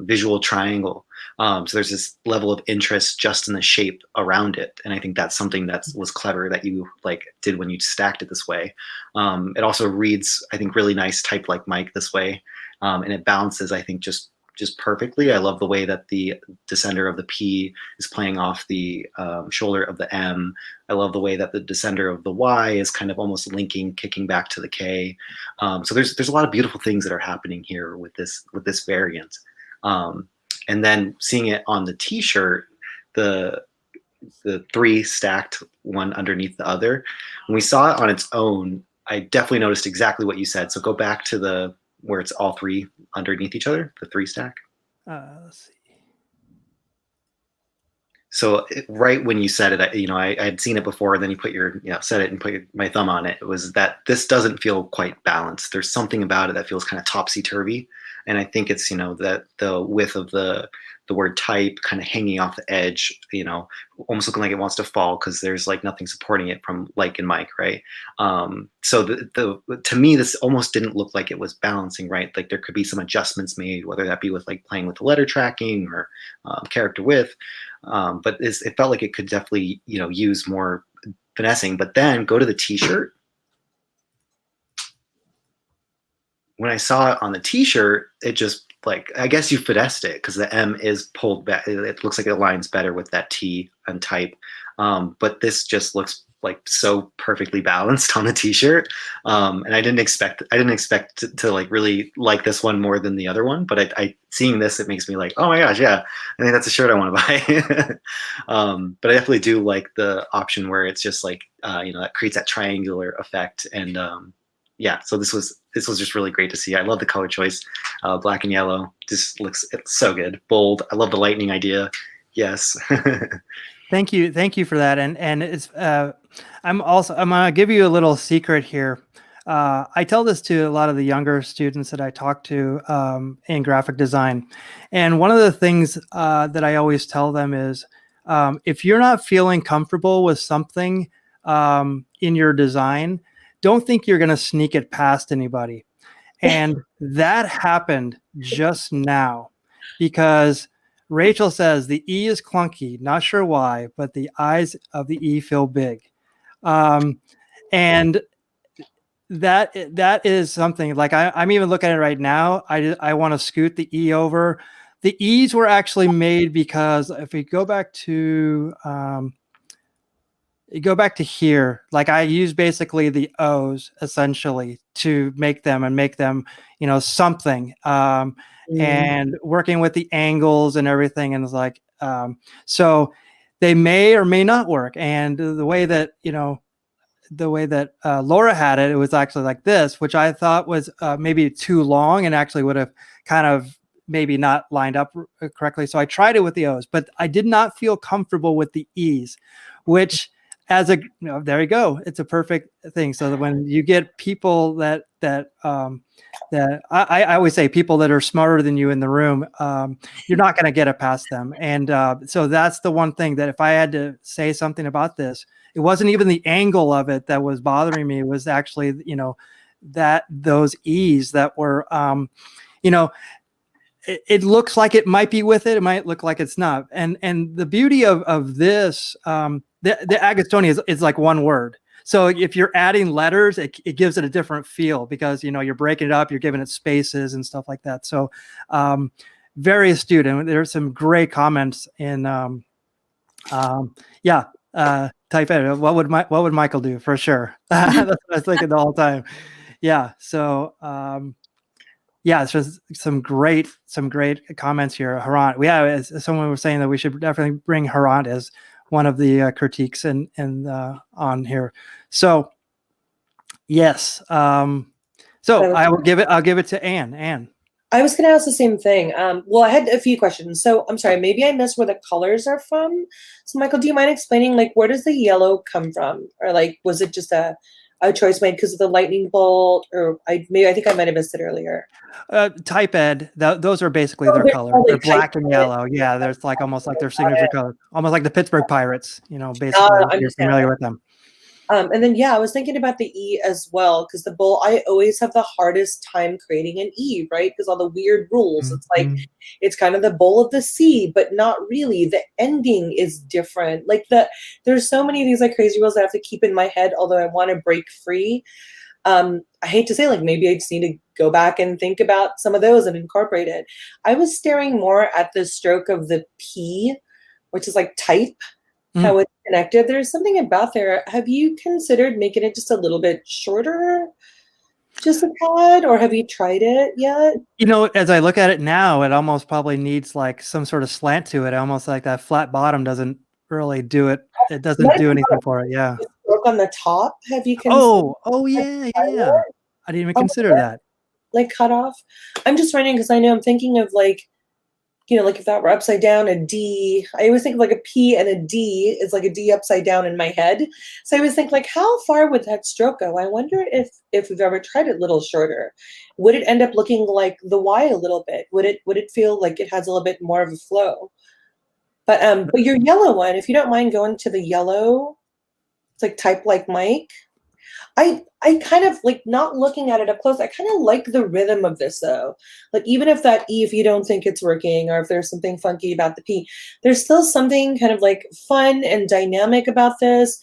visual triangle. So there's this level of interest just in the shape around it, and I think that's something that was clever that you like did when you stacked it this way. It also reads, I think, really nice type like Mike this way, and it balances, I think, just perfectly. I love the way that the descender of the P is playing off the shoulder of the M. I love the way that the descender of the Y is kind of almost kicking back to the K. So there's a lot of beautiful things that are happening here with this variant. And then seeing it on the T-shirt, the three stacked one underneath the other. When we saw it on its own, I definitely noticed exactly what you said. So go back to where it's all three underneath each other, the three stack. Let's see. So right when you said it, I had seen it before, and then you put said it and put my thumb on it. It was that this doesn't feel quite balanced. There's something about it that feels kind of topsy-turvy. And I think it's, that the width of the word type kind of hanging off the edge, almost looking like it wants to fall because there's like nothing supporting it from like and Mike, right? So to me, this almost didn't look like it was balancing, right? Like there could be some adjustments made, whether that be with like playing with the letter tracking or character width. But it felt like it could definitely, use more finessing. But then go to the T-shirt. When I saw it on the T-shirt, it just like, I guess you finessed it because the M is pulled back. It looks like it aligns better with that T and type. But this just looks like so perfectly balanced on the T-shirt. And I didn't expect to like really like this one more than the other one. But I seeing this, it makes me like, oh my gosh, yeah, I think that's a shirt I want to buy. But I definitely do like the option where it's just like, that creates that triangular effect. And yeah, so this was just really great to see. I love the color choice, black and yellow. It's so good, bold. I love the lightning idea. Yes. Thank you for that. And it's I'm gonna give you a little secret here. I tell this to a lot of the younger students that I talk to in graphic design, and one of the things that I always tell them is, if you're not feeling comfortable with something in your design, don't think you're going to sneak it past anybody. And that happened just now because Rachel says the E is clunky, not sure why, but the eyes of the E feel big. And that is something like I'm even looking at it right now. I want to scoot the E over. The E's were actually made because if we go back to here, like I use basically the O's essentially to make them something, and working with the angles and everything. And it's like, so they may or may not work. And the way that, Laura had it, it was actually like this, which I thought was maybe too long and actually would have kind of maybe not lined up correctly. So I tried it with the O's, but I did not feel comfortable with the E's, which there you go. It's a perfect thing. So that when you get people that I always say people that are smarter than you in the room, you're not going to get it past them. And so that's the one thing that if I had to say something about this, it wasn't even the angle of it that was bothering me. It was actually, that those E's that were, it looks like it might be with it. It might look like it's not. And the beauty of this, the Agastonia is like one word. So if you're adding letters, it gives it a different feel because, you're breaking it up, you're giving it spaces and stuff like that. So very astute. And there's some great comments in Yeah, type edit. What would Michael do for sure? That's what I was thinking the whole time. Yeah. So yeah, it's just some great comments here. Harant, as someone was saying that we should definitely bring Harant as one of the critiques and on here. So yes. So I'll give it to Anne. Anne. I was going to ask the same thing. Well, I had a few questions. So I'm sorry, maybe I missed where the colors are from. So Michael, do you mind explaining, like, where does the yellow come from? Or like, was it just a choice made because of the lightning bolt? Or I think I might have missed it earlier. Type ed, those are basically their color. They're black and yellow. Yeah, there's like almost like their signature color, almost like the Pittsburgh Pirates. Basically, you're familiar with them. And then, yeah, I was thinking about the E as well, because the bowl, I always have the hardest time creating an E, right? Because all the weird rules. It's like, it's kind of the bowl of the sea, but not really. The ending is different. Like there's so many of these like crazy rules I have to keep in my head, although I want to break free. I hate to say, like, maybe I just need to go back and think about some of those and incorporate it. I was staring more at the stroke of the P, which is like type. How it's connected. There's something about there. Have you considered making it just a little bit shorter, just a tad, or have you tried it yet? As I look at it now, it almost probably needs like some sort of slant to it. Almost like that flat bottom doesn't really do it. It doesn't do anything for it. Yeah. Stroke on the top. Have you considered? Oh yeah. I didn't even consider that. Like cut off. I'm just wondering because I know I'm thinking of like, like if that were upside down, a D, I always think of like a P and a D is like a D upside down in my head. So I always think like, how far would that stroke go? I wonder if we've ever tried it a little shorter. Would it end up looking like the Y a little bit? Would it feel like it has a little bit more of a flow? But your yellow one, if you don't mind going to the yellow, it's like type like Mike. I kind of like not looking at it up close. I kind of like the rhythm of this though. Like even if that E, if you don't think it's working or if there's something funky about the P, there's still something kind of like fun and dynamic about this.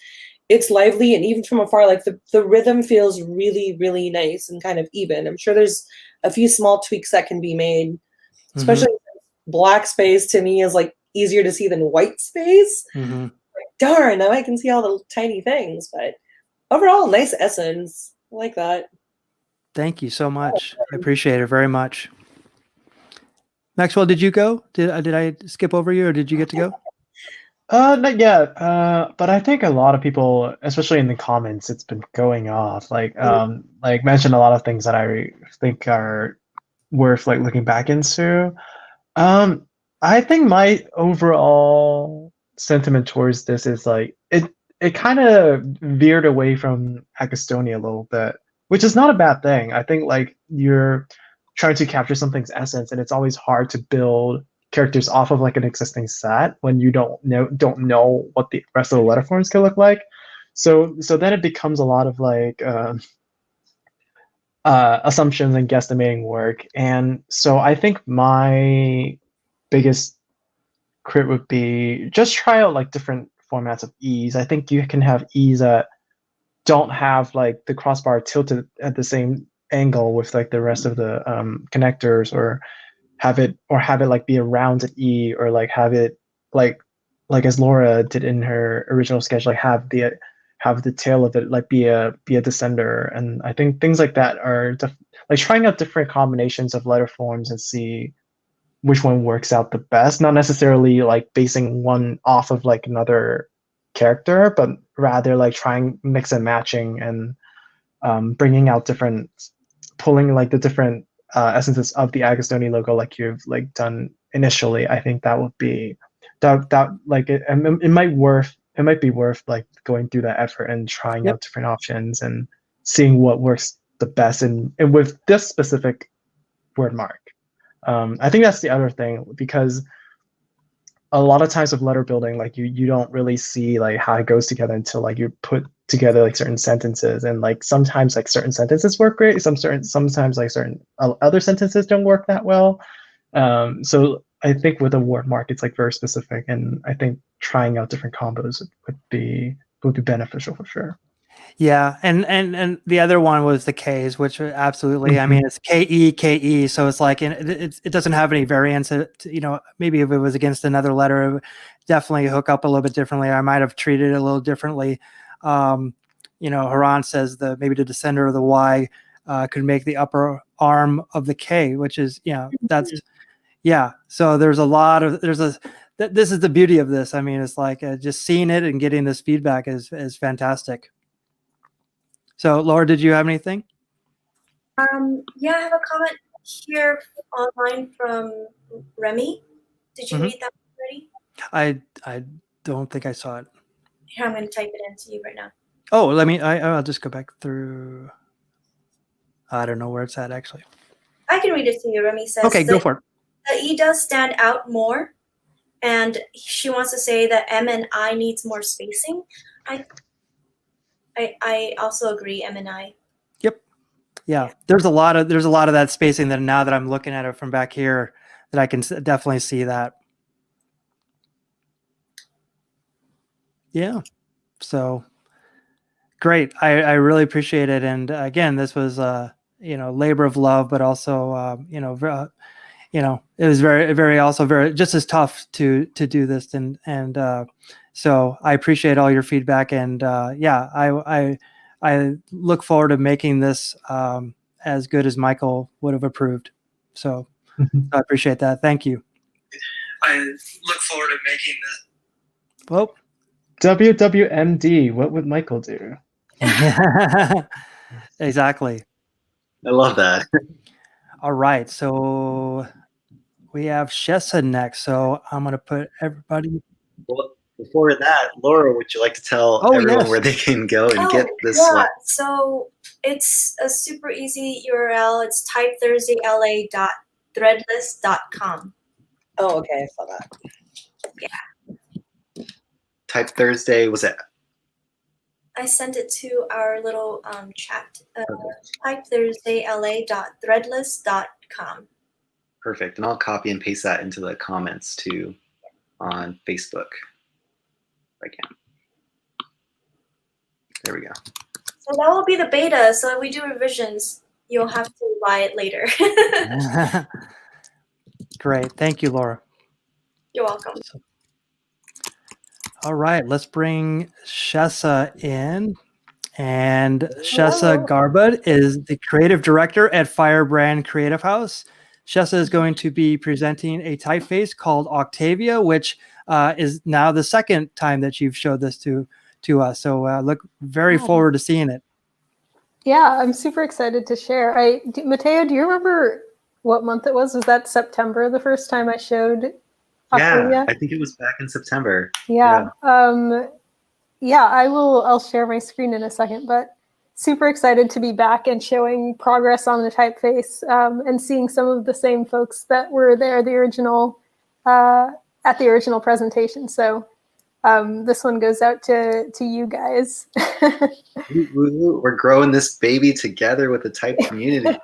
It's lively and even from afar, like the rhythm feels really, really nice and kind of even. I'm sure there's a few small tweaks that can be made, especially black space to me is like easier to see than white space. Like, darn, now I can see all the tiny things, but overall, nice essence. I like that. Thank you so much. I appreciate it very much. Maxwell, did you go? Did I skip over you, or did you get to go? Not yet. But I think a lot of people, especially in the comments, it's been going off. Like mentioned a lot of things that I think are worth like looking back into. I think my overall sentiment towards this is like it kind of veered away from Agastonia a little bit, which is not a bad thing. I think like you're trying to capture something's essence, and it's always hard to build characters off of like an existing set when you don't know what the rest of the letter forms could look like. So then it becomes a lot of like assumptions and guesstimating work. And so I think my biggest crit would be just try out like different formats of E's. I think you can have E's that don't have like the crossbar tilted at the same angle with like the rest of the connectors, or have it like be a rounded E, or like have it like as Laura did in her original sketch, like have the tail of it like be a descender. And I think things like that are like trying out different combinations of letter forms and see which one works out the best, not necessarily like basing one off of like another character, but rather like trying mix and matching and bringing out pulling like the different essences of the Agostoni logo like you've like done initially. I think that would be that like it might be worth like going through that effort and trying out different options and seeing what works the best and with this specific word mark. I think that's the other thing, because a lot of times with letter building, like you don't really see like how it goes together until like you put together like certain sentences, and like sometimes like certain sentences work great, sometimes like certain other sentences don't work that well. So I think with a word mark, it's like very specific, and I think trying out different combos would be beneficial for sure. Yeah, and the other one was the K's, which absolutely. I mean, it's KE, so it's like it doesn't have any variance. Maybe if it was against another letter, it would definitely hook up a little bit differently. I might have treated it a little differently. Haran says maybe the descender of the Y could make the upper arm of the K, which is that's So there's this is the beauty of this. I mean, it's like just seeing it and getting this feedback is fantastic. So, Laura, did you have anything? Yeah, I have a comment here online from Remy. Did you read that already? I don't think I saw it. Here, I'm going to type it into you right now. Oh, I'll just go back through. I don't know where it's at, actually. I can read it to you. Remy says, okay, go for it. The E does stand out more, and she wants to say that M and I needs more spacing. I also agree, M and I. Yep. Yeah. There's a lot of that spacing that now that I'm looking at it from back here that I can definitely see that. Yeah. So great. I really appreciate it. And again, this was labor of love, but also it was very just as tough to do this and so I appreciate all your feedback and I look forward to making this as good as Michael would have approved. So I appreciate that. Thank you. I look forward to making this. Well, WWMD, what would Michael do? Exactly. I love that. All right. So we have Shessa next. So I'm going to put everybody. Well, before that, Laura, would you like to tell everyone where they can go and get this? Yeah, so it's a super easy URL. It's typethursdayla.threadless.com. Oh, okay, I saw that. Yeah. TypeThursday, was it? I sent it to our little chat. typethursdayla.threadless.com. Perfect. And I'll copy and paste that into the comments too on Facebook. If I can. There we go. So that will be the beta. So if we do revisions, you'll have to buy it later. Great. Thank you, Laura. You're welcome. All right. Let's bring Shessa in. And Shessa Garbud is the creative director at Firebrand Creative House. Shessa is going to be presenting a typeface called Octavia, which is now the second time that you've showed this to us. So look very forward to seeing it. Yeah, I'm super excited to share. Matteo, do you remember what month it was? Was that September the first time I showed Octavia? Yeah, I think it was back in September. Yeah. I'll share my screen in a second, but super excited to be back and showing progress on the typeface and seeing some of the same folks that were there at the original presentation. So this one goes out to you guys. We're growing this baby together with the type community.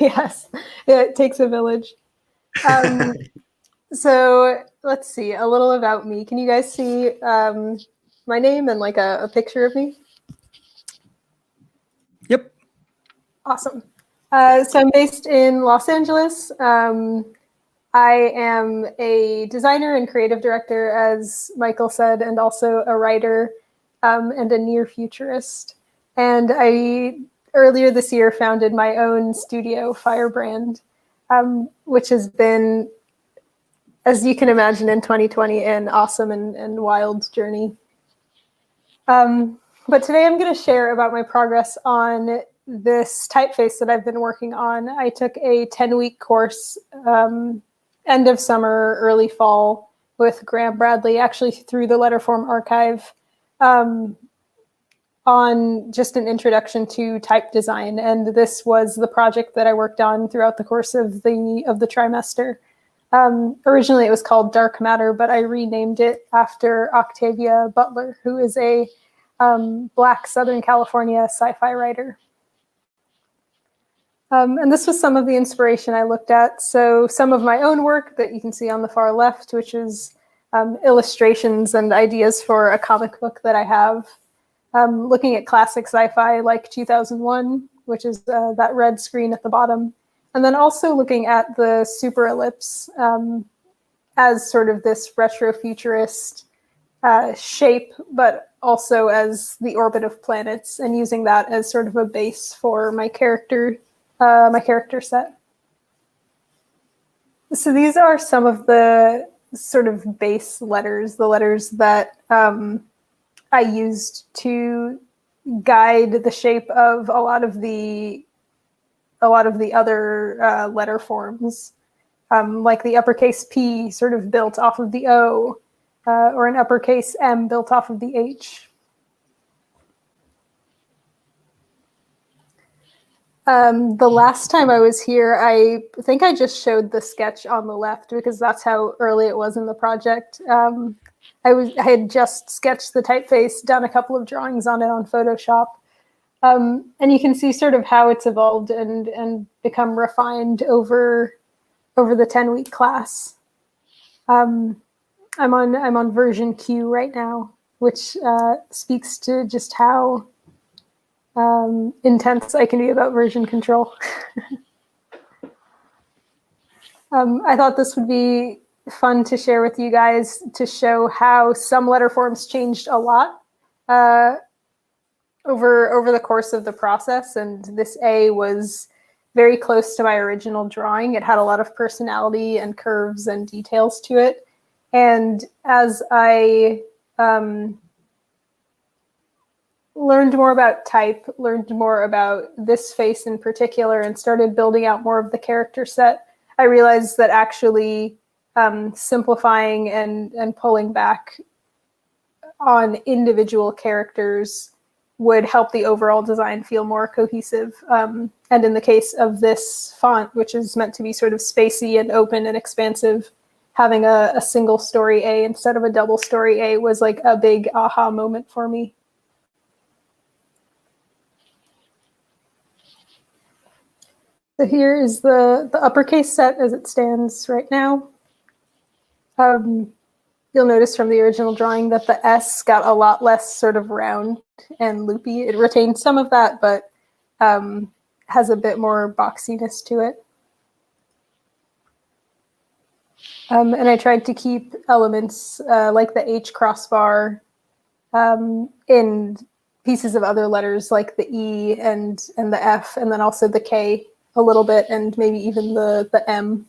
Yes, it takes a village. So let's see, a little about me. Can you guys see my name and like a picture of me? Yep. Awesome. So I'm based in Los Angeles. I am a designer and creative director, as Michael said, and also a writer and a near futurist. And I, earlier this year, founded my own studio, Firebrand, which has been, as you can imagine, in 2020, an awesome and wild journey. But today I'm going to share about my progress on this typeface that I've been working on. I took a 10-week course end of summer, early fall with Graham Bradley, actually through the Letterform archive, on just an introduction to type design. And this was the project that I worked on throughout the course of the trimester. Originally it was called Dark Matter, but I renamed it after Octavia Butler, who is a Black Southern California sci-fi writer. And this was some of the inspiration I looked at. So some of my own work that you can see on the far left, which is illustrations and ideas for a comic book that I have. looking at classic sci-fi like 2001, which is that red screen at the bottom. And then also looking at the super ellipse as sort of this retrofuturist shape, but also as the orbit of planets, and using that as sort of a base for my character set. So these are some of the sort of base letters, the letters that I used to guide the shape of a lot of the other letter forms, like the uppercase P sort of built off of the O, or an uppercase M built off of the H. The last time I was here, I think I just showed the sketch on the left because that's how early it was in the project. I had just sketched the typeface, done a couple of drawings on it on Photoshop. And you can see sort of how it's evolved and become refined over the 10-week class. I'm on version Q right now, which speaks to just how intense I can be about version control. I thought this would be fun to share with you guys to show how some letter forms changed a lot over the course of the process. And this A was very close to my original drawing. It had a lot of personality and curves and details to it. And as I learned more about type, learned more about this face in particular, and started building out more of the character set, I realized that actually simplifying and pulling back on individual characters would help the overall design feel more cohesive. And in the case of this font, which is meant to be sort of spacey and open and expansive, having a single story A instead of a double story A was like a big aha moment for me. So here is the uppercase set as it stands right now. You'll notice from the original drawing that the S got a lot less sort of round and loopy. It retained some of that, but has a bit more boxiness to it. And I tried to keep elements like the H crossbar in pieces of other letters like the E and the F, and then also the K a little bit, and maybe even the M.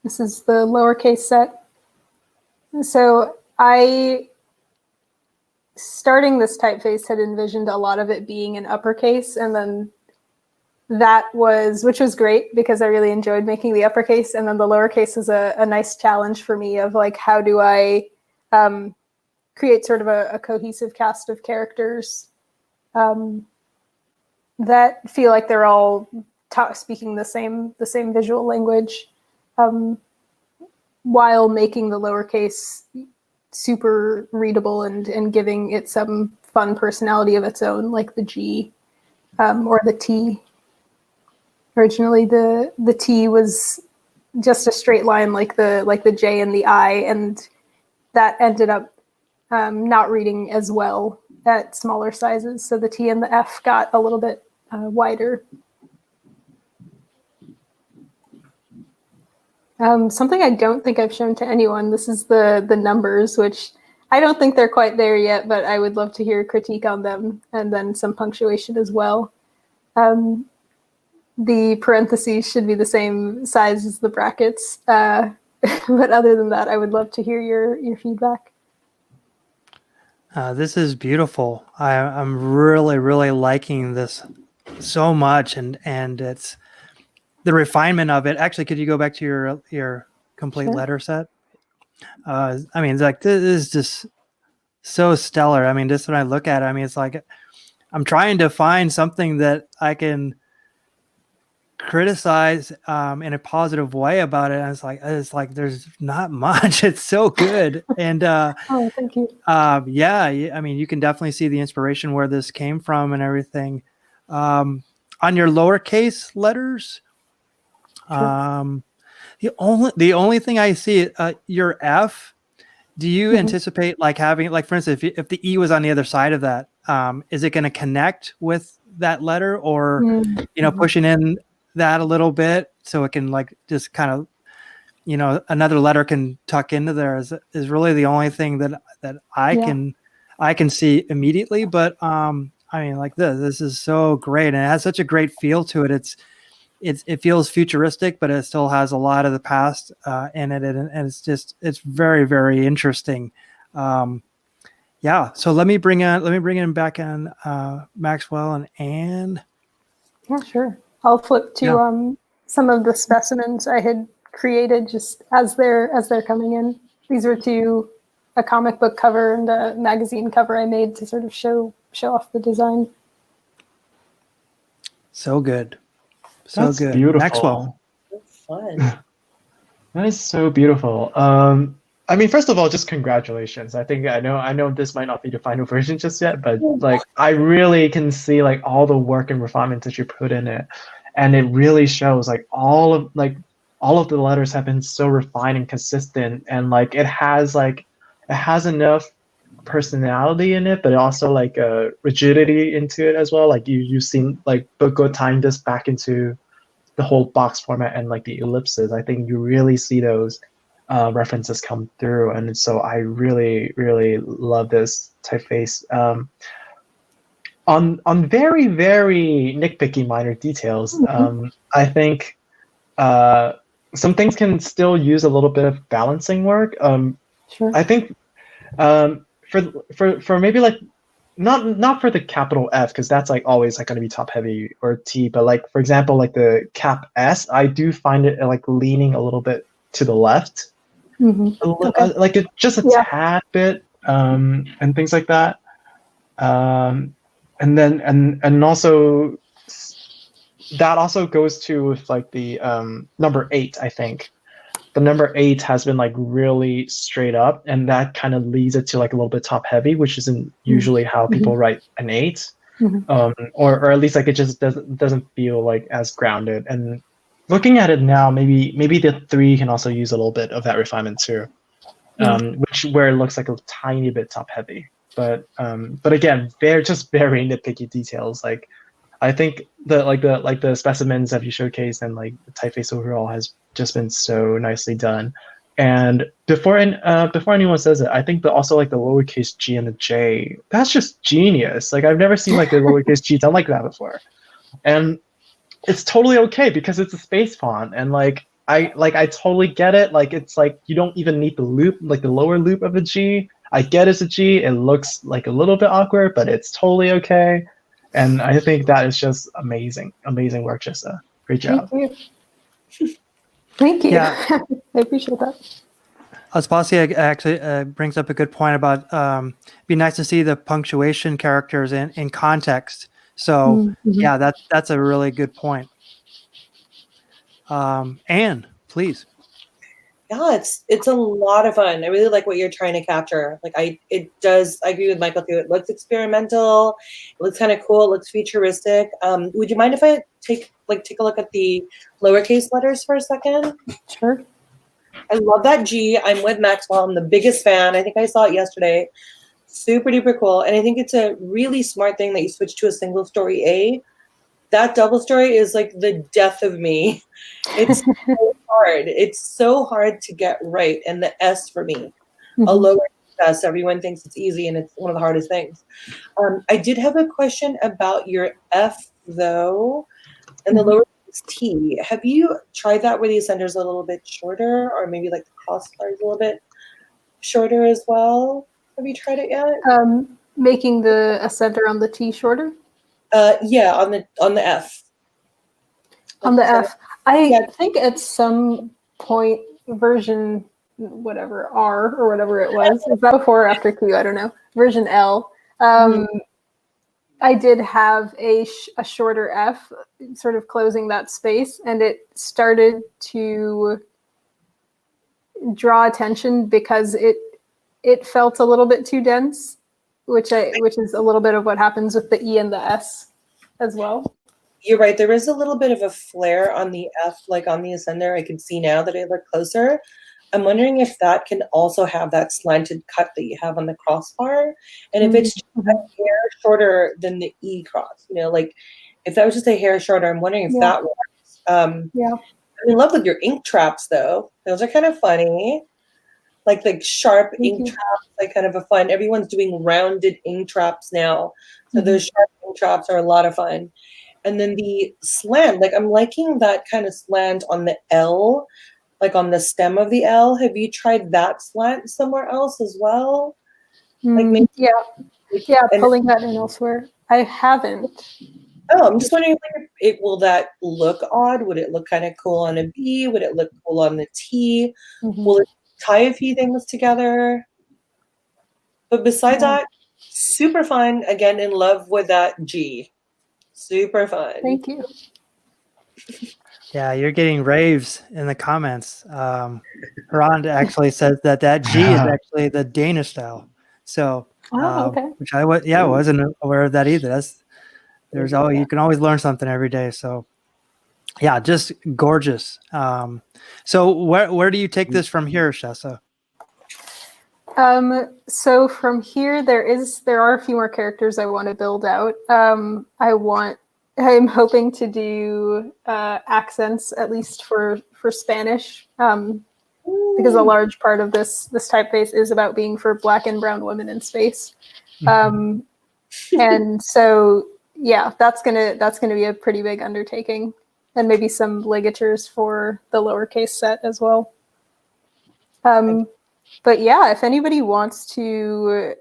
This is the lowercase set. So starting this typeface, had envisioned a lot of it being in uppercase, and then which was great because I really enjoyed making the uppercase, and then the lowercase is a nice challenge for me of like, how do I create sort of a cohesive cast of characters that feel like they're all speaking the same visual language, while making the lowercase super readable and giving it some fun personality of its own, like the G or the T. Originally, the T was just a straight line like the J and the I, and that ended up not reading as well at smaller sizes. So the T and the F got a little bit wider. Something I don't think I've shown to anyone, this is the numbers, which I don't think they're quite there yet, but I would love to hear critique on them, and then some punctuation as well. The parentheses should be the same size as the brackets, but other than that, I would love to hear your feedback. This is beautiful. I'm really, really liking this so much, and it's the refinement of it. Actually, could you go back to your complete letter set? I mean, it's like, this is just so stellar. I mean, just when I look at it, I mean, it's like I'm trying to find something that I can criticize in a positive way about it. And it's like there's not much. It's so good. And oh, thank you. Yeah, I mean, you can definitely see the inspiration where this came from and everything. On your lowercase letters, The only thing I see, your F. Do you Mhm. anticipate like having, like, for instance, if the E was on the other side of that, is it going to connect with that letter, or Mhm. pushing in that a little bit so it can like just kind of, another letter can tuck into there is really the only thing that I Yeah. can see immediately. But I mean, like this is so great, and it has such a great feel to it. It feels futuristic, but it still has a lot of the past in it, and it's very, very interesting. Yeah. So let me bring in back in Maxwell and Anne. Yeah, sure. I'll flip to Yeah. some of the specimens I had created just as they're coming in. These were a comic book cover and a magazine cover I made to sort of show off the design. So good. So That's good. beautiful. Maxwell. That's fun. That is so beautiful. I mean, first of all, just congratulations. I know this might not be the final version just yet, but like I really can see like all the work and refinement that you put in it, and it really shows like all of the letters have been so refined and consistent, and like it has enough personality in it, but also like rigidity into it as well. Like you've seen like good tying this back into the whole box format and like the ellipses. I think you really see those references come through, and so I really, really love this typeface. On very, very nitpicky minor details, I think some things can still use a little bit of balancing work. Sure. I think for maybe like not for the capital F, because that's like always like going to be top heavy, or T, but like for example like the cap S, I do find it like leaning a little bit to the left, Okay. like just a tad bit, and things like that, and then and also that also goes to with like the number 8. I think the number 8 has been like really straight up, and that kind of leads it to like a little bit top heavy, which isn't usually how people write an 8, or at least like it just doesn't feel like as grounded. And looking at it now, maybe the 3 can also use a little bit of that refinement too, where it looks like a tiny bit top heavy. But again, they're just very nitpicky details. Like I think the specimens that you showcased and like the typeface overall has just been so nicely done. And before anyone says it, I think also like the lowercase g and the j, that's just genius. Like I've never seen like the lowercase g done like that before, and it's totally okay because it's a space font, and like I totally get it. Like it's like you don't even need the loop, like the lower loop of a G. I get it's a G. It looks like a little bit awkward, but it's totally okay. And I think that is just amazing work, Jessa. Great job. Thank you. Thank you. Yeah. I appreciate that. Aspasia actually brings up a good point about it'd be nice to see the punctuation characters in context. So yeah, that's a really good point. Anne, please. Yeah, it's a lot of fun. I really like what you're trying to capture. Like I agree with Michael too. It looks experimental. It looks kind of cool. It looks futuristic. Would you mind if I take a look at the lowercase letters for a second? Sure. I love that G. I'm with Maxwell. I'm the biggest fan. I think I saw it yesterday. Super duper cool. And I think it's a really smart thing that you switch to a single story A. That double story is like the death of me. It's so hard. It's so hard to get right. And the S for me, a lower S, everyone thinks it's easy, and it's one of the hardest things. I did have a question about your F though, and the lower T. Have you tried that where the center's a little bit shorter, or maybe like the crossbar is a little bit shorter as well? Have you tried it yet? Making the center on the T shorter? Yeah, on the F. On the F. I think at some point version whatever R or whatever it was, is that before or after Q? I don't know. Version L. I did have a shorter F, sort of closing that space, and it started to draw attention because it felt a little bit too dense, which is a little bit of what happens with the E and the S as well. you're right. There is a little bit of a flare on the F, like on the ascender. I can see now that I look closer. I'm wondering if that can also have that slanted cut that you have on the crossbar. And if it's just a hair shorter than the E cross, you know, like if that was just a hair shorter, I'm wondering if that works. Yeah. I'm in love with your ink traps though. Those are kind of funny. Like sharp ink traps, like kind of a fun. Everyone's doing rounded ink traps now. So those sharp ink traps are a lot of fun. And then the slant, like I'm liking that kind of slant on the L, like on the stem of the L. Have you tried that slant somewhere else as well? Like maybe, pulling that in elsewhere. I haven't. Oh, I'm just wondering, like, will that look odd? Would it look kind of cool on a B? Would it look cool on the T? Will it tie a few things together? But besides that, super fun. Again, in love with that G. Super fun. Thank you. Yeah, you're getting raves in the comments. Rond actually says that G is actually the Danish style. So, which I wasn't aware of that either. You can always learn something every day. So, yeah, just gorgeous. So where do you take this from here, Shessa? So from here, there are a few more characters I want to build out. I'm hoping to do accents, at least for Spanish, because a large part of this typeface is about being for Black and brown women in space. And so, yeah, that's gonna be a pretty big undertaking, and maybe some ligatures for the lowercase set as well. But yeah, if anybody wants to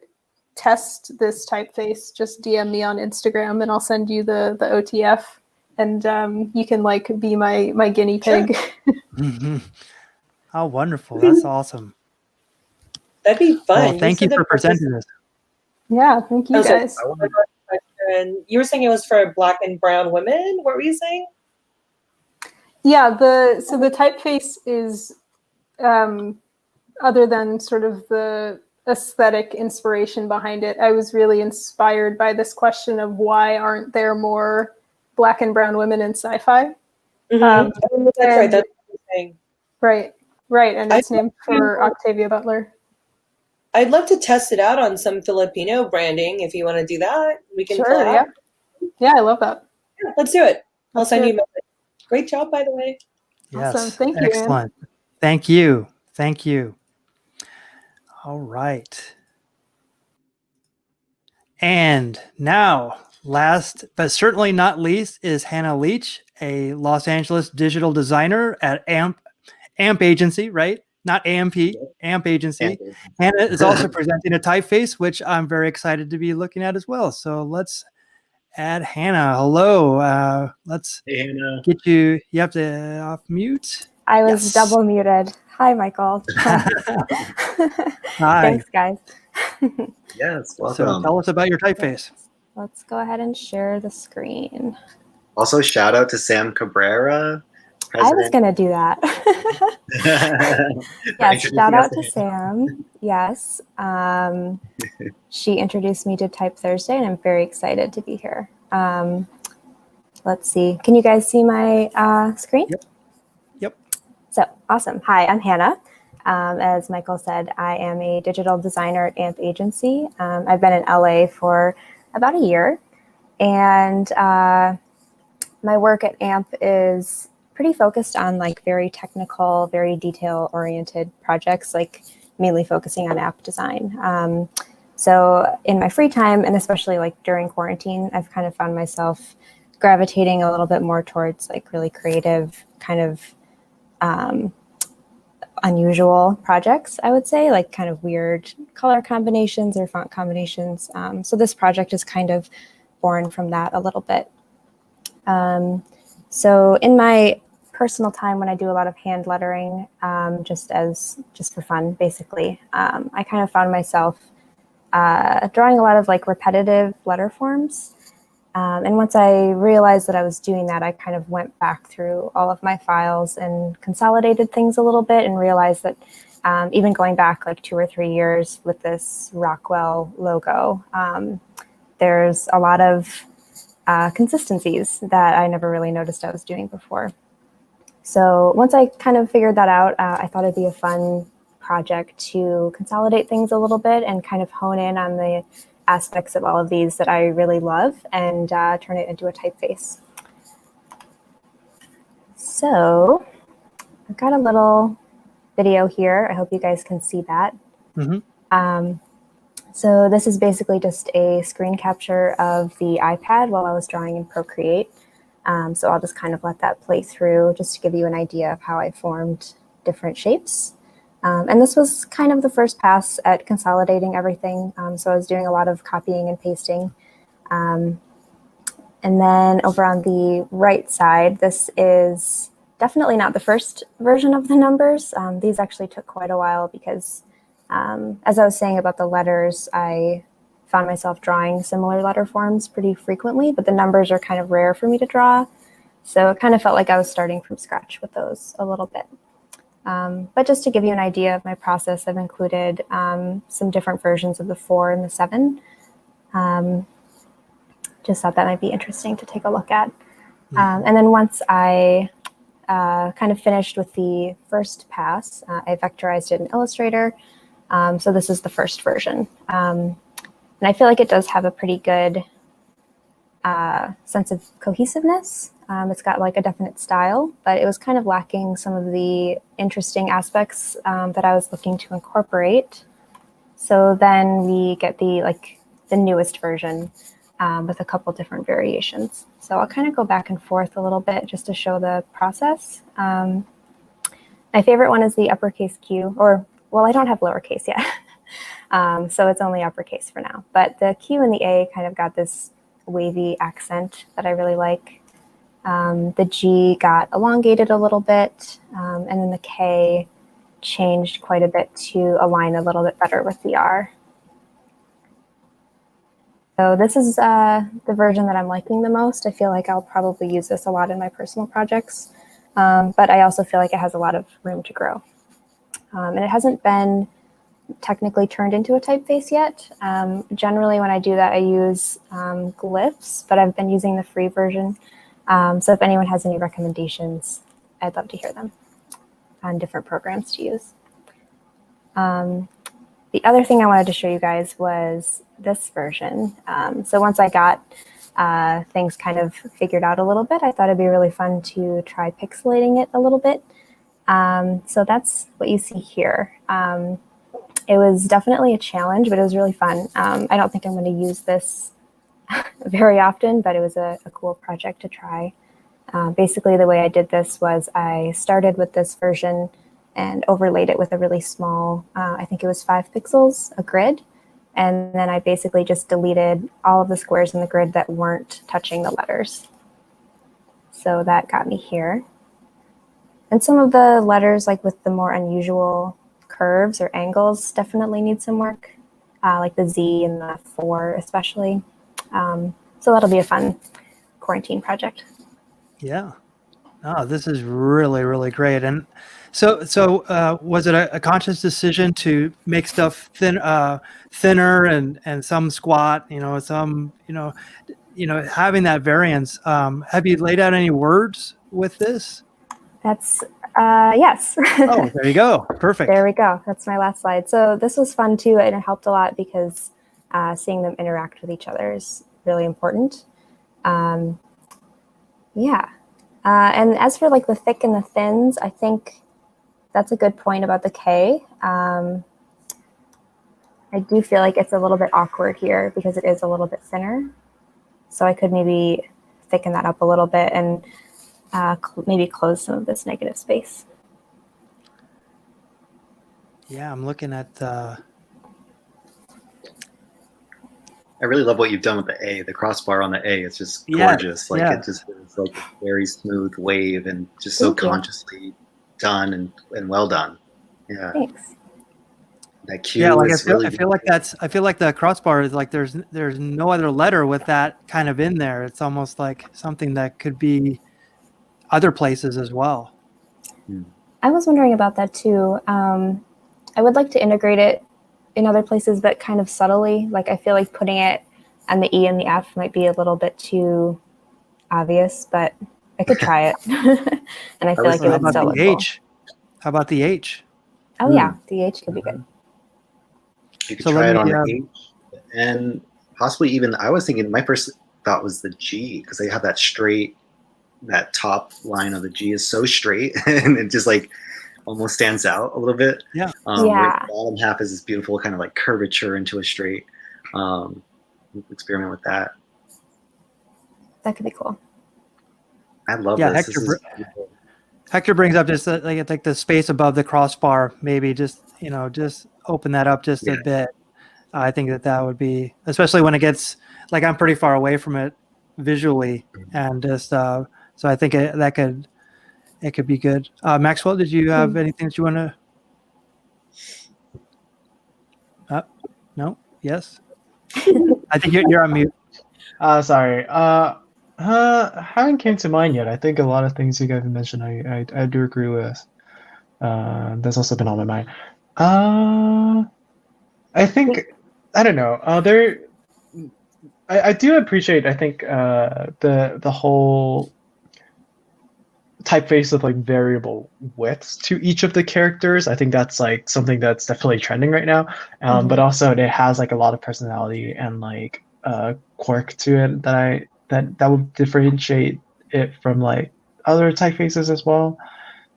test this typeface, just DM me on Instagram and I'll send you the OTF, and you can like be my guinea pig. Sure. Oh, wonderful. That's awesome. That'd be fun. Well, thank you for presenting this. Yeah, thank you guys. You were saying it was for Black and brown women. What were you saying? Yeah, the typeface is other than sort of the aesthetic inspiration behind it, I was really inspired by this question of why aren't there more Black and brown women in sci-fi? That's right. That's what I'm saying. Right, and it's named for Octavia Butler. I'd love to test it out on some Filipino branding. If you want to do that, we can. Sure. Yeah, I love that. Yeah, let's do it. I'll send you a message. Great job, by the way. Yes, awesome. Thank you. Excellent. Anne. Thank you. All right. And now, last but certainly not least, is Hannah Leach, a Los Angeles digital designer at AMP Agency, right? Not AMP, AMP Agency. Hannah is also presenting a typeface, which I'm very excited to be looking at as well. So let's add Hannah. Hello. Let's get you. You have to off mute. I was double muted. Hi, Michael. Hi. Thanks, guys. Yes, welcome. So tell us about your typeface. Let's go ahead and share the screen. Also, shout out to Sam Cabrera. I was going to do that. Yes, shout out to Sam. Yes. She introduced me to TypeThursday, and I'm very excited to be here. Let's see. Can you guys see my screen? Yep. So, awesome. Hi, I'm Hannah. As Michael said, I am a digital designer at AMP Agency. I've been in LA for about a year, and my work at AMP is pretty focused on like very technical, very detail-oriented projects, like mainly focusing on app design. So in my free time, and especially like during quarantine, I've kind of found myself gravitating a little bit more towards like really creative, kind of unusual projects, I would say, like kind of weird color combinations or font combinations. So this project is kind of born from that a little bit. So in my personal time, when I do a lot of hand lettering, just for fun, basically, I kind of found myself drawing a lot of like repetitive letter forms. And once I realized that I was doing that, I kind of went back through all of my files and consolidated things a little bit and realized that even going back like 2 or 3 years with this Rockwell logo, there's a lot of consistencies that I never really noticed I was doing before. So once I kind of figured that out, I thought it'd be a fun project to consolidate things a little bit and kind of hone in on the aspects of all of these that I really love and turn it into a typeface. So I've got a little video here. I hope you guys can see that. Mm-hmm. So this is basically just a screen capture of the iPad while I was drawing in Procreate. So I'll just kind of let that play through just to give you an idea of how I formed different shapes. And this was kind of the first pass at consolidating everything. So I was doing a lot of copying and pasting. And then over on the right side, this is definitely not the first version of the numbers. These actually took quite a while because as I was saying about the letters, I found myself drawing similar letter forms pretty frequently, but the numbers are kind of rare for me to draw. So it kind of felt like I was starting from scratch with those a little bit. But just to give you an idea of my process, I've included some different versions of the 4 and the 7. Just thought that might be interesting to take a look at. And then once I kind of finished with the first pass, I vectorized it in Illustrator. So this is the first version. And I feel like it does have a pretty good sense of cohesiveness. It's got like a definite style, but it was kind of lacking some of the interesting aspects that I was looking to incorporate. So then we get the newest version with a couple different variations. So I'll kind of go back and forth a little bit just to show the process. My favorite one is the uppercase Q, or well, I don't have lowercase yet. So it's only uppercase for now. But the Q and the A kind of got this wavy accent that I really like. The G got elongated a little bit, and then the K changed quite a bit to align a little bit better with the R. So this is the version that I'm liking the most. I feel like I'll probably use this a lot in my personal projects, but I also feel like it has a lot of room to grow. And it hasn't been technically turned into a typeface yet. Generally, when I do that, I use glyphs, but I've been using the free version. So if anyone has any recommendations, I'd love to hear them on different programs to use. The other thing I wanted to show you guys was this version. So once I got things kind of figured out a little bit, I thought it'd be really fun to try pixelating it a little bit. So that's what you see here. It was definitely a challenge, but it was really fun. I don't think I'm going to use this very often, but it was a cool project to try. Basically, the way I did this was I started with this version and overlaid it with a really small, I think it was 5 pixels, a grid. And then I basically just deleted all of the squares in the grid that weren't touching the letters. So that got me here. And some of the letters, like with the more unusual curves or angles, definitely need some work, like the Z and the 4 especially. So that'll be a fun quarantine project. Yeah. Oh, this is really, really great. And so was it a conscious decision to make stuff thinner and some squat, some, having that variance? Have you laid out any words with this? That's, yes. Oh, there you go. Perfect. There we go. That's my last slide. So this was fun too, and it helped a lot because seeing them interact with each other is really important. Yeah. And as for like the thick and the thins, I think that's a good point about the K. I do feel like it's a little bit awkward here because it is a little bit thinner. So I could maybe thicken that up a little bit and maybe close some of this negative space. Yeah, I'm looking at I really love what you've done with the A. The crossbar on the A, it's just gorgeous. It just is like a very smooth wave and just so consciously done and well done. Yeah. Thanks. That Q. Yeah, like I feel like the crossbar is like there's no other letter with that kind of in there. It's almost like something that could be other places as well. I was wondering about that too. I would like to integrate it in other places, but kind of subtly. Like I feel like putting it And the E and the F might be a little bit too obvious, but I could try it. And I feel like it How would about still the look cool. H? How about the H? Oh yeah, the H could be good. You could So try let it on me, the H, and possibly even, I was thinking, my first thought was the G, because they have that straight, that top line of the G is so straight, and it just like almost stands out a little bit. Yeah. Where Yeah. the bottom half is this beautiful kind of like curvature into a straight. Experiment with that. That could be cool. I love Yeah, this. Hector, This is beautiful. Hector brings up just like the space above the crossbar, maybe just, just open that up just a bit. I think that would be, especially when it gets, like I'm pretty far away from it visually, and just, so I think it could be good. Maxwell, did you have anything that you want to? No? Yes? I think you're on mute. Sorry. Haven't came to mind yet. I think a lot of things you guys mentioned, I do agree with. That's also been on my mind. I think, I don't know. I do appreciate, I think, the whole typeface of like variable widths to each of the characters. I think that's like something that's definitely trending right now. But also it has like a lot of personality and like quirk to it that would differentiate it from like other typefaces as well.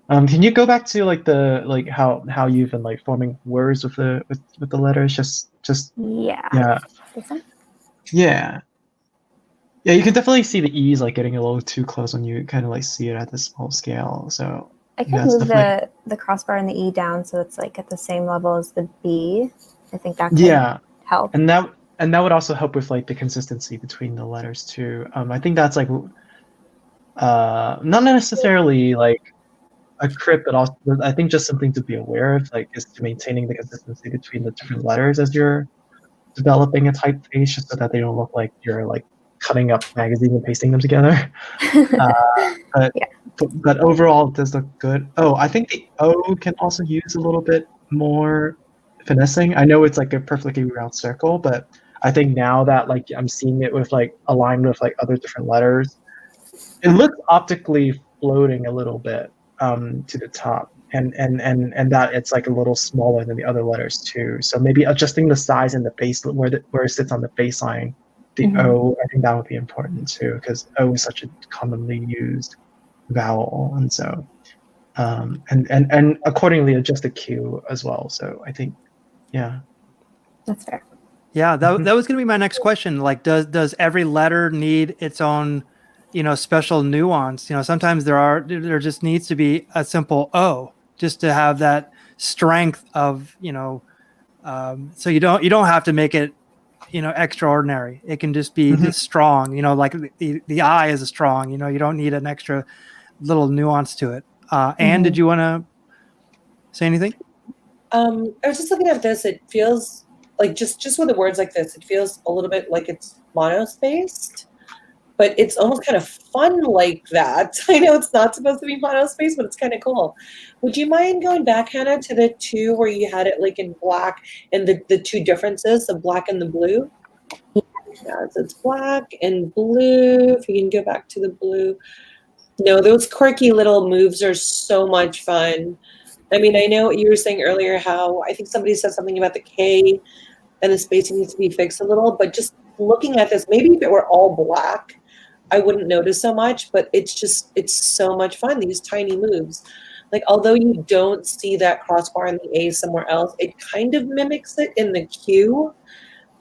Can you go back to like how you've been like forming words with the letters? Just Yeah. yeah. This one? Yeah. Yeah, you can definitely see the E's like getting a little too close when you kind of like see it at this small scale. So I could that's move definitely the crossbar and the E down so it's like at the same level as the B. I think that could help. and that would also help with like the consistency between the letters too. I think that's like not necessarily like a crit, but also I think just something to be aware of, like is maintaining the consistency between the different letters as you're developing a typeface, just so that they don't look like you're like cutting up magazines and pasting them together. But overall, it does look good. Oh, I think the O can also use a little bit more finessing. I know it's like a perfectly round circle, but I think now that like I'm seeing it with like aligned with like other different letters, it looks optically floating a little bit to the top, and that it's like a little smaller than the other letters too. So maybe adjusting the size and the base where it sits on the baseline. The O, I think that would be important too, because O is such a commonly used vowel, and so and accordingly adjust the Q as well. So I think, yeah, that's fair. Yeah, that was going to be my next question. Like, does every letter need its own, special nuance? Sometimes there just needs to be a simple O just to have that strength of, so you don't have to make it, extraordinary. It can just be just strong, like the I is a strong, you don't need an extra little nuance to it. Anne, did you want to say anything? I was just looking at this. It feels like just with the words like this, it feels a little bit like it's monospaced, but it's almost kind of fun like that. I know it's not supposed to be monospaced, but it's kind of cool. Would you mind going back, Hannah, to the two where you had it like in black and the two differences, the black and the blue? Yeah, so it's black and blue. If you can go back to the blue. No, those quirky little moves are so much fun. I mean, I know what you were saying earlier, how I think somebody said something about the K and the spacing needs to be fixed a little, but just looking at this, maybe if it were all black, I wouldn't notice so much, but it's so much fun, these tiny moves. Like, although you don't see that crossbar in the A somewhere else, it kind of mimics it in the Q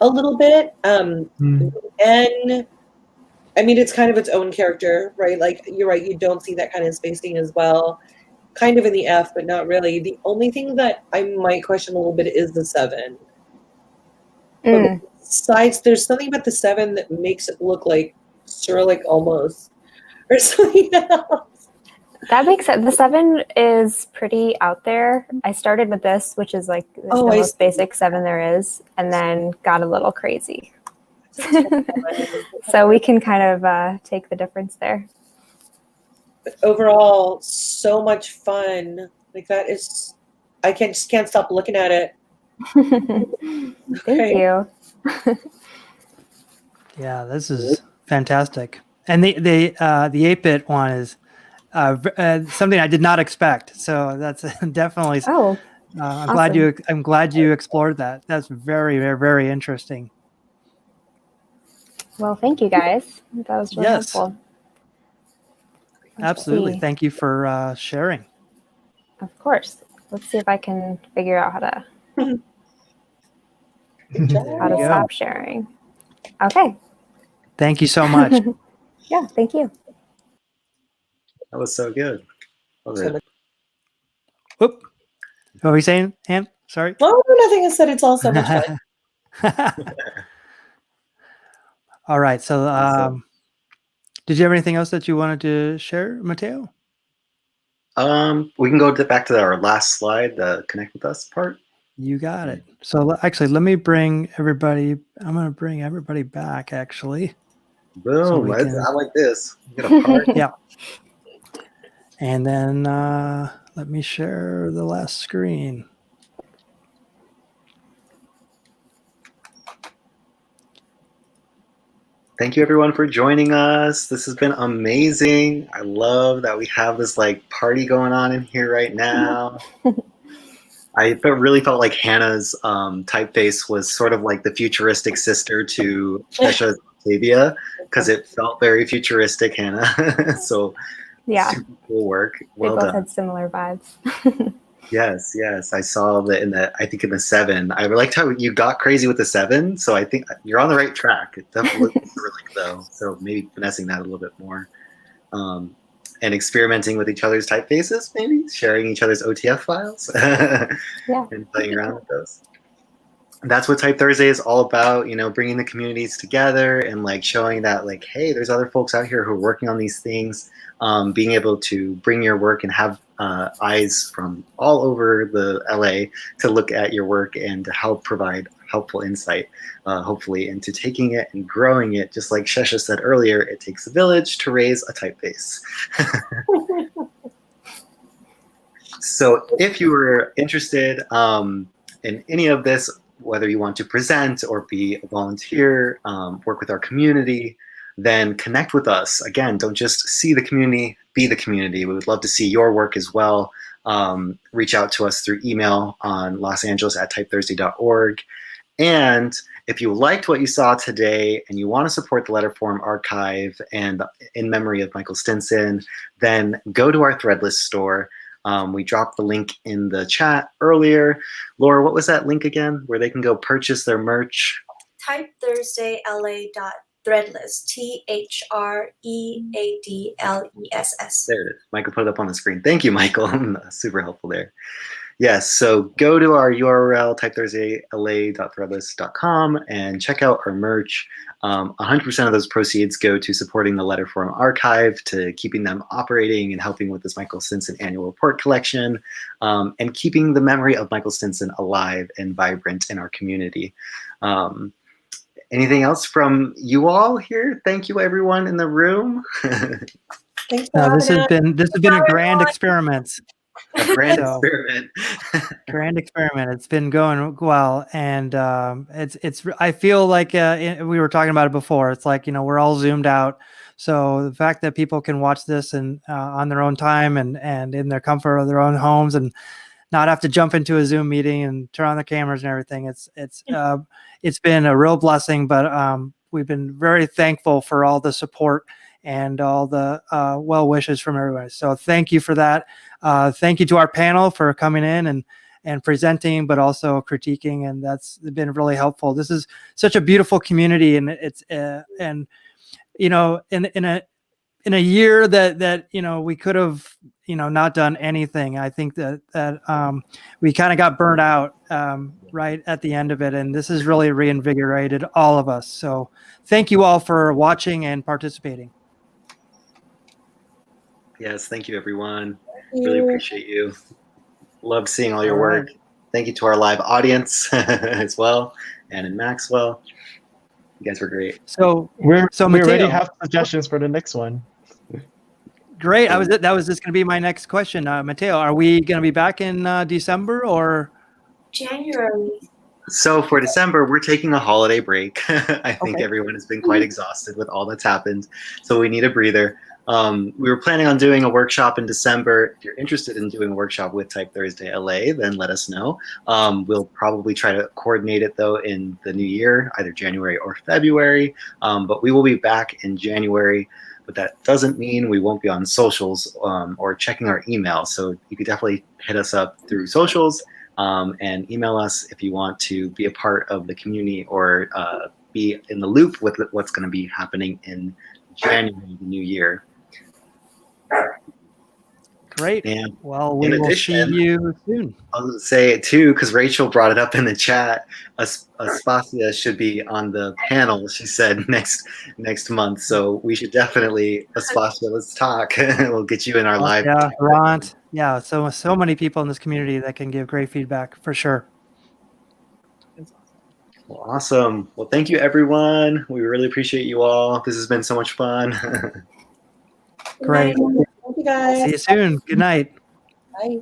a little bit. And I mean, it's kind of its own character, right? Like, you're right, you don't see that kind of spacing as well. Kind of in the F, but not really. The only thing that I might question a little bit is the 7. But besides, there's something about the 7 that makes it look like Cyrillic almost, or something else. That makes sense. The 7 is pretty out there. I started with this, which is like the most basic 7 there is, and then got a little crazy. So we can kind of take the difference there. But overall, so much fun. Like, that is, I just can't stop looking at it. Thank you. Yeah, this is fantastic. And the 8-bit one is something I did not expect. So that's definitely. Oh, I'm awesome. glad you explored that. That's very, very, very interesting. Well, thank you guys. That was really Yes, helpful. Let's absolutely. see. Thank you for sharing. Of course. Let's see if I can figure out how to Good job. There you go. stop sharing. Okay. Thank you so much. Yeah, thank you. That was so good. Love it. Whoop. What were we saying, Han? Sorry. Oh, nothing. I said it's all so much fun. All right. So, Awesome. did you have anything else that you wanted to share, Mateo? We can go back to our last slide, the connect with us part. You got it. So actually, let me bring everybody. I'm going to bring everybody back. Actually. Boom! we I can- like this. We got a part. Yeah. And then let me share the last screen. Thank you everyone for joining us. This has been amazing. I love that we have this like party going on in here right now. Really felt like Hannah's typeface was sort of like the futuristic sister to Kesha's Octavia, because it felt very futuristic, Hannah. So Yeah. super cool work. We Well both done. had similar vibes. Yes. I saw that I think in the 7. I liked how you got crazy with the 7, so I think you're on the right track. It definitely looks really though. So maybe finessing that a little bit more. And experimenting with each other's typefaces, maybe sharing each other's OTF files and playing around with those. And that's what Type Thursday is all about, bringing the communities together and like showing that like, hey, there's other folks out here who are working on these things, being able to bring your work and have eyes from all over the LA to look at your work and to help provide helpful insight, hopefully, into taking it and growing it. Just like Shesha said earlier, it takes a village to raise a typeface. So if you were interested in any of this, whether you want to present or be a volunteer, work with our community, then connect with us. Again, don't just see the community, be the community. We would love to see your work as well. Reach out to us through email on losangeles@typethursday.org. And if you liked what you saw today and you want to support the Letterform archive and in memory of Michael Stinson, then go to our Threadless store. We dropped the link in the chat earlier. Laura, what was that link again, where they can go purchase their merch? TypeThursdayLA.threadless, ThreAdless. There it is. Michael put it up on the screen. Thank you, Michael. Super helpful there. Yes, so go to our URL, typethursdayla.threadless.com, and check out our merch. 100% of those proceeds go to supporting the Letterform archive, to keeping them operating and helping with this Michael Stinson annual report collection, and keeping the memory of Michael Stinson alive and vibrant in our community. Anything else from you all here? Thank you, everyone in the room. Thanks This has been a grand experiment. A grand experiment. Grand experiment. It's been going well, and it's. I feel like we were talking about it before. It's like we're all zoomed out. So the fact that people can watch this and on their own time and in their comfort of their own homes and not have to jump into a Zoom meeting and turn on the cameras and everything. It's been a real blessing. But we've been very thankful for all the support and all the well wishes from everybody. So thank you for that. Thank you to our panel for coming in and presenting, but also critiquing, and that's been really helpful. This is such a beautiful community, and it's in a year that we could have not done anything. I think that we kind of got burnt out right at the end of it, and this has really reinvigorated all of us. So thank you all for watching and participating. Yes, thank you, everyone. Really appreciate you. Love seeing all your work. Thank you to our live audience as well, and in Maxwell. You guys were great. So we Mateo, already have suggestions for the next one. Great. That was just going to be my next question. Mateo, are we going to be back in December or January? So for December, we're taking a holiday break. I think Okay. everyone has been quite exhausted with all that's happened, so we need a breather. We were planning on doing a workshop in December. If you're interested in doing a workshop with TypeThursday LA, then let us know. We'll probably try to coordinate it though in the new year, either January or February. But we will be back in January. But that doesn't mean we won't be on socials or checking our email. So you could definitely hit us up through socials and email us if you want to be a part of the community or be in the loop with what's going to be happening in January, the new year. Great. And Well, in we will see addition, you soon. I'll say it too, because Rachel brought it up in the chat. Aspasia should be on the panel, she said, next month. So we should definitely, Aspasia, let's talk. We'll get you in our live. Yeah, Ront. Yeah, so many people in this community that can give great feedback for sure. Well, awesome. Well, thank you, everyone. We really appreciate you all. This has been so much fun. Great. Thank you guys. See you soon. Good night. Bye.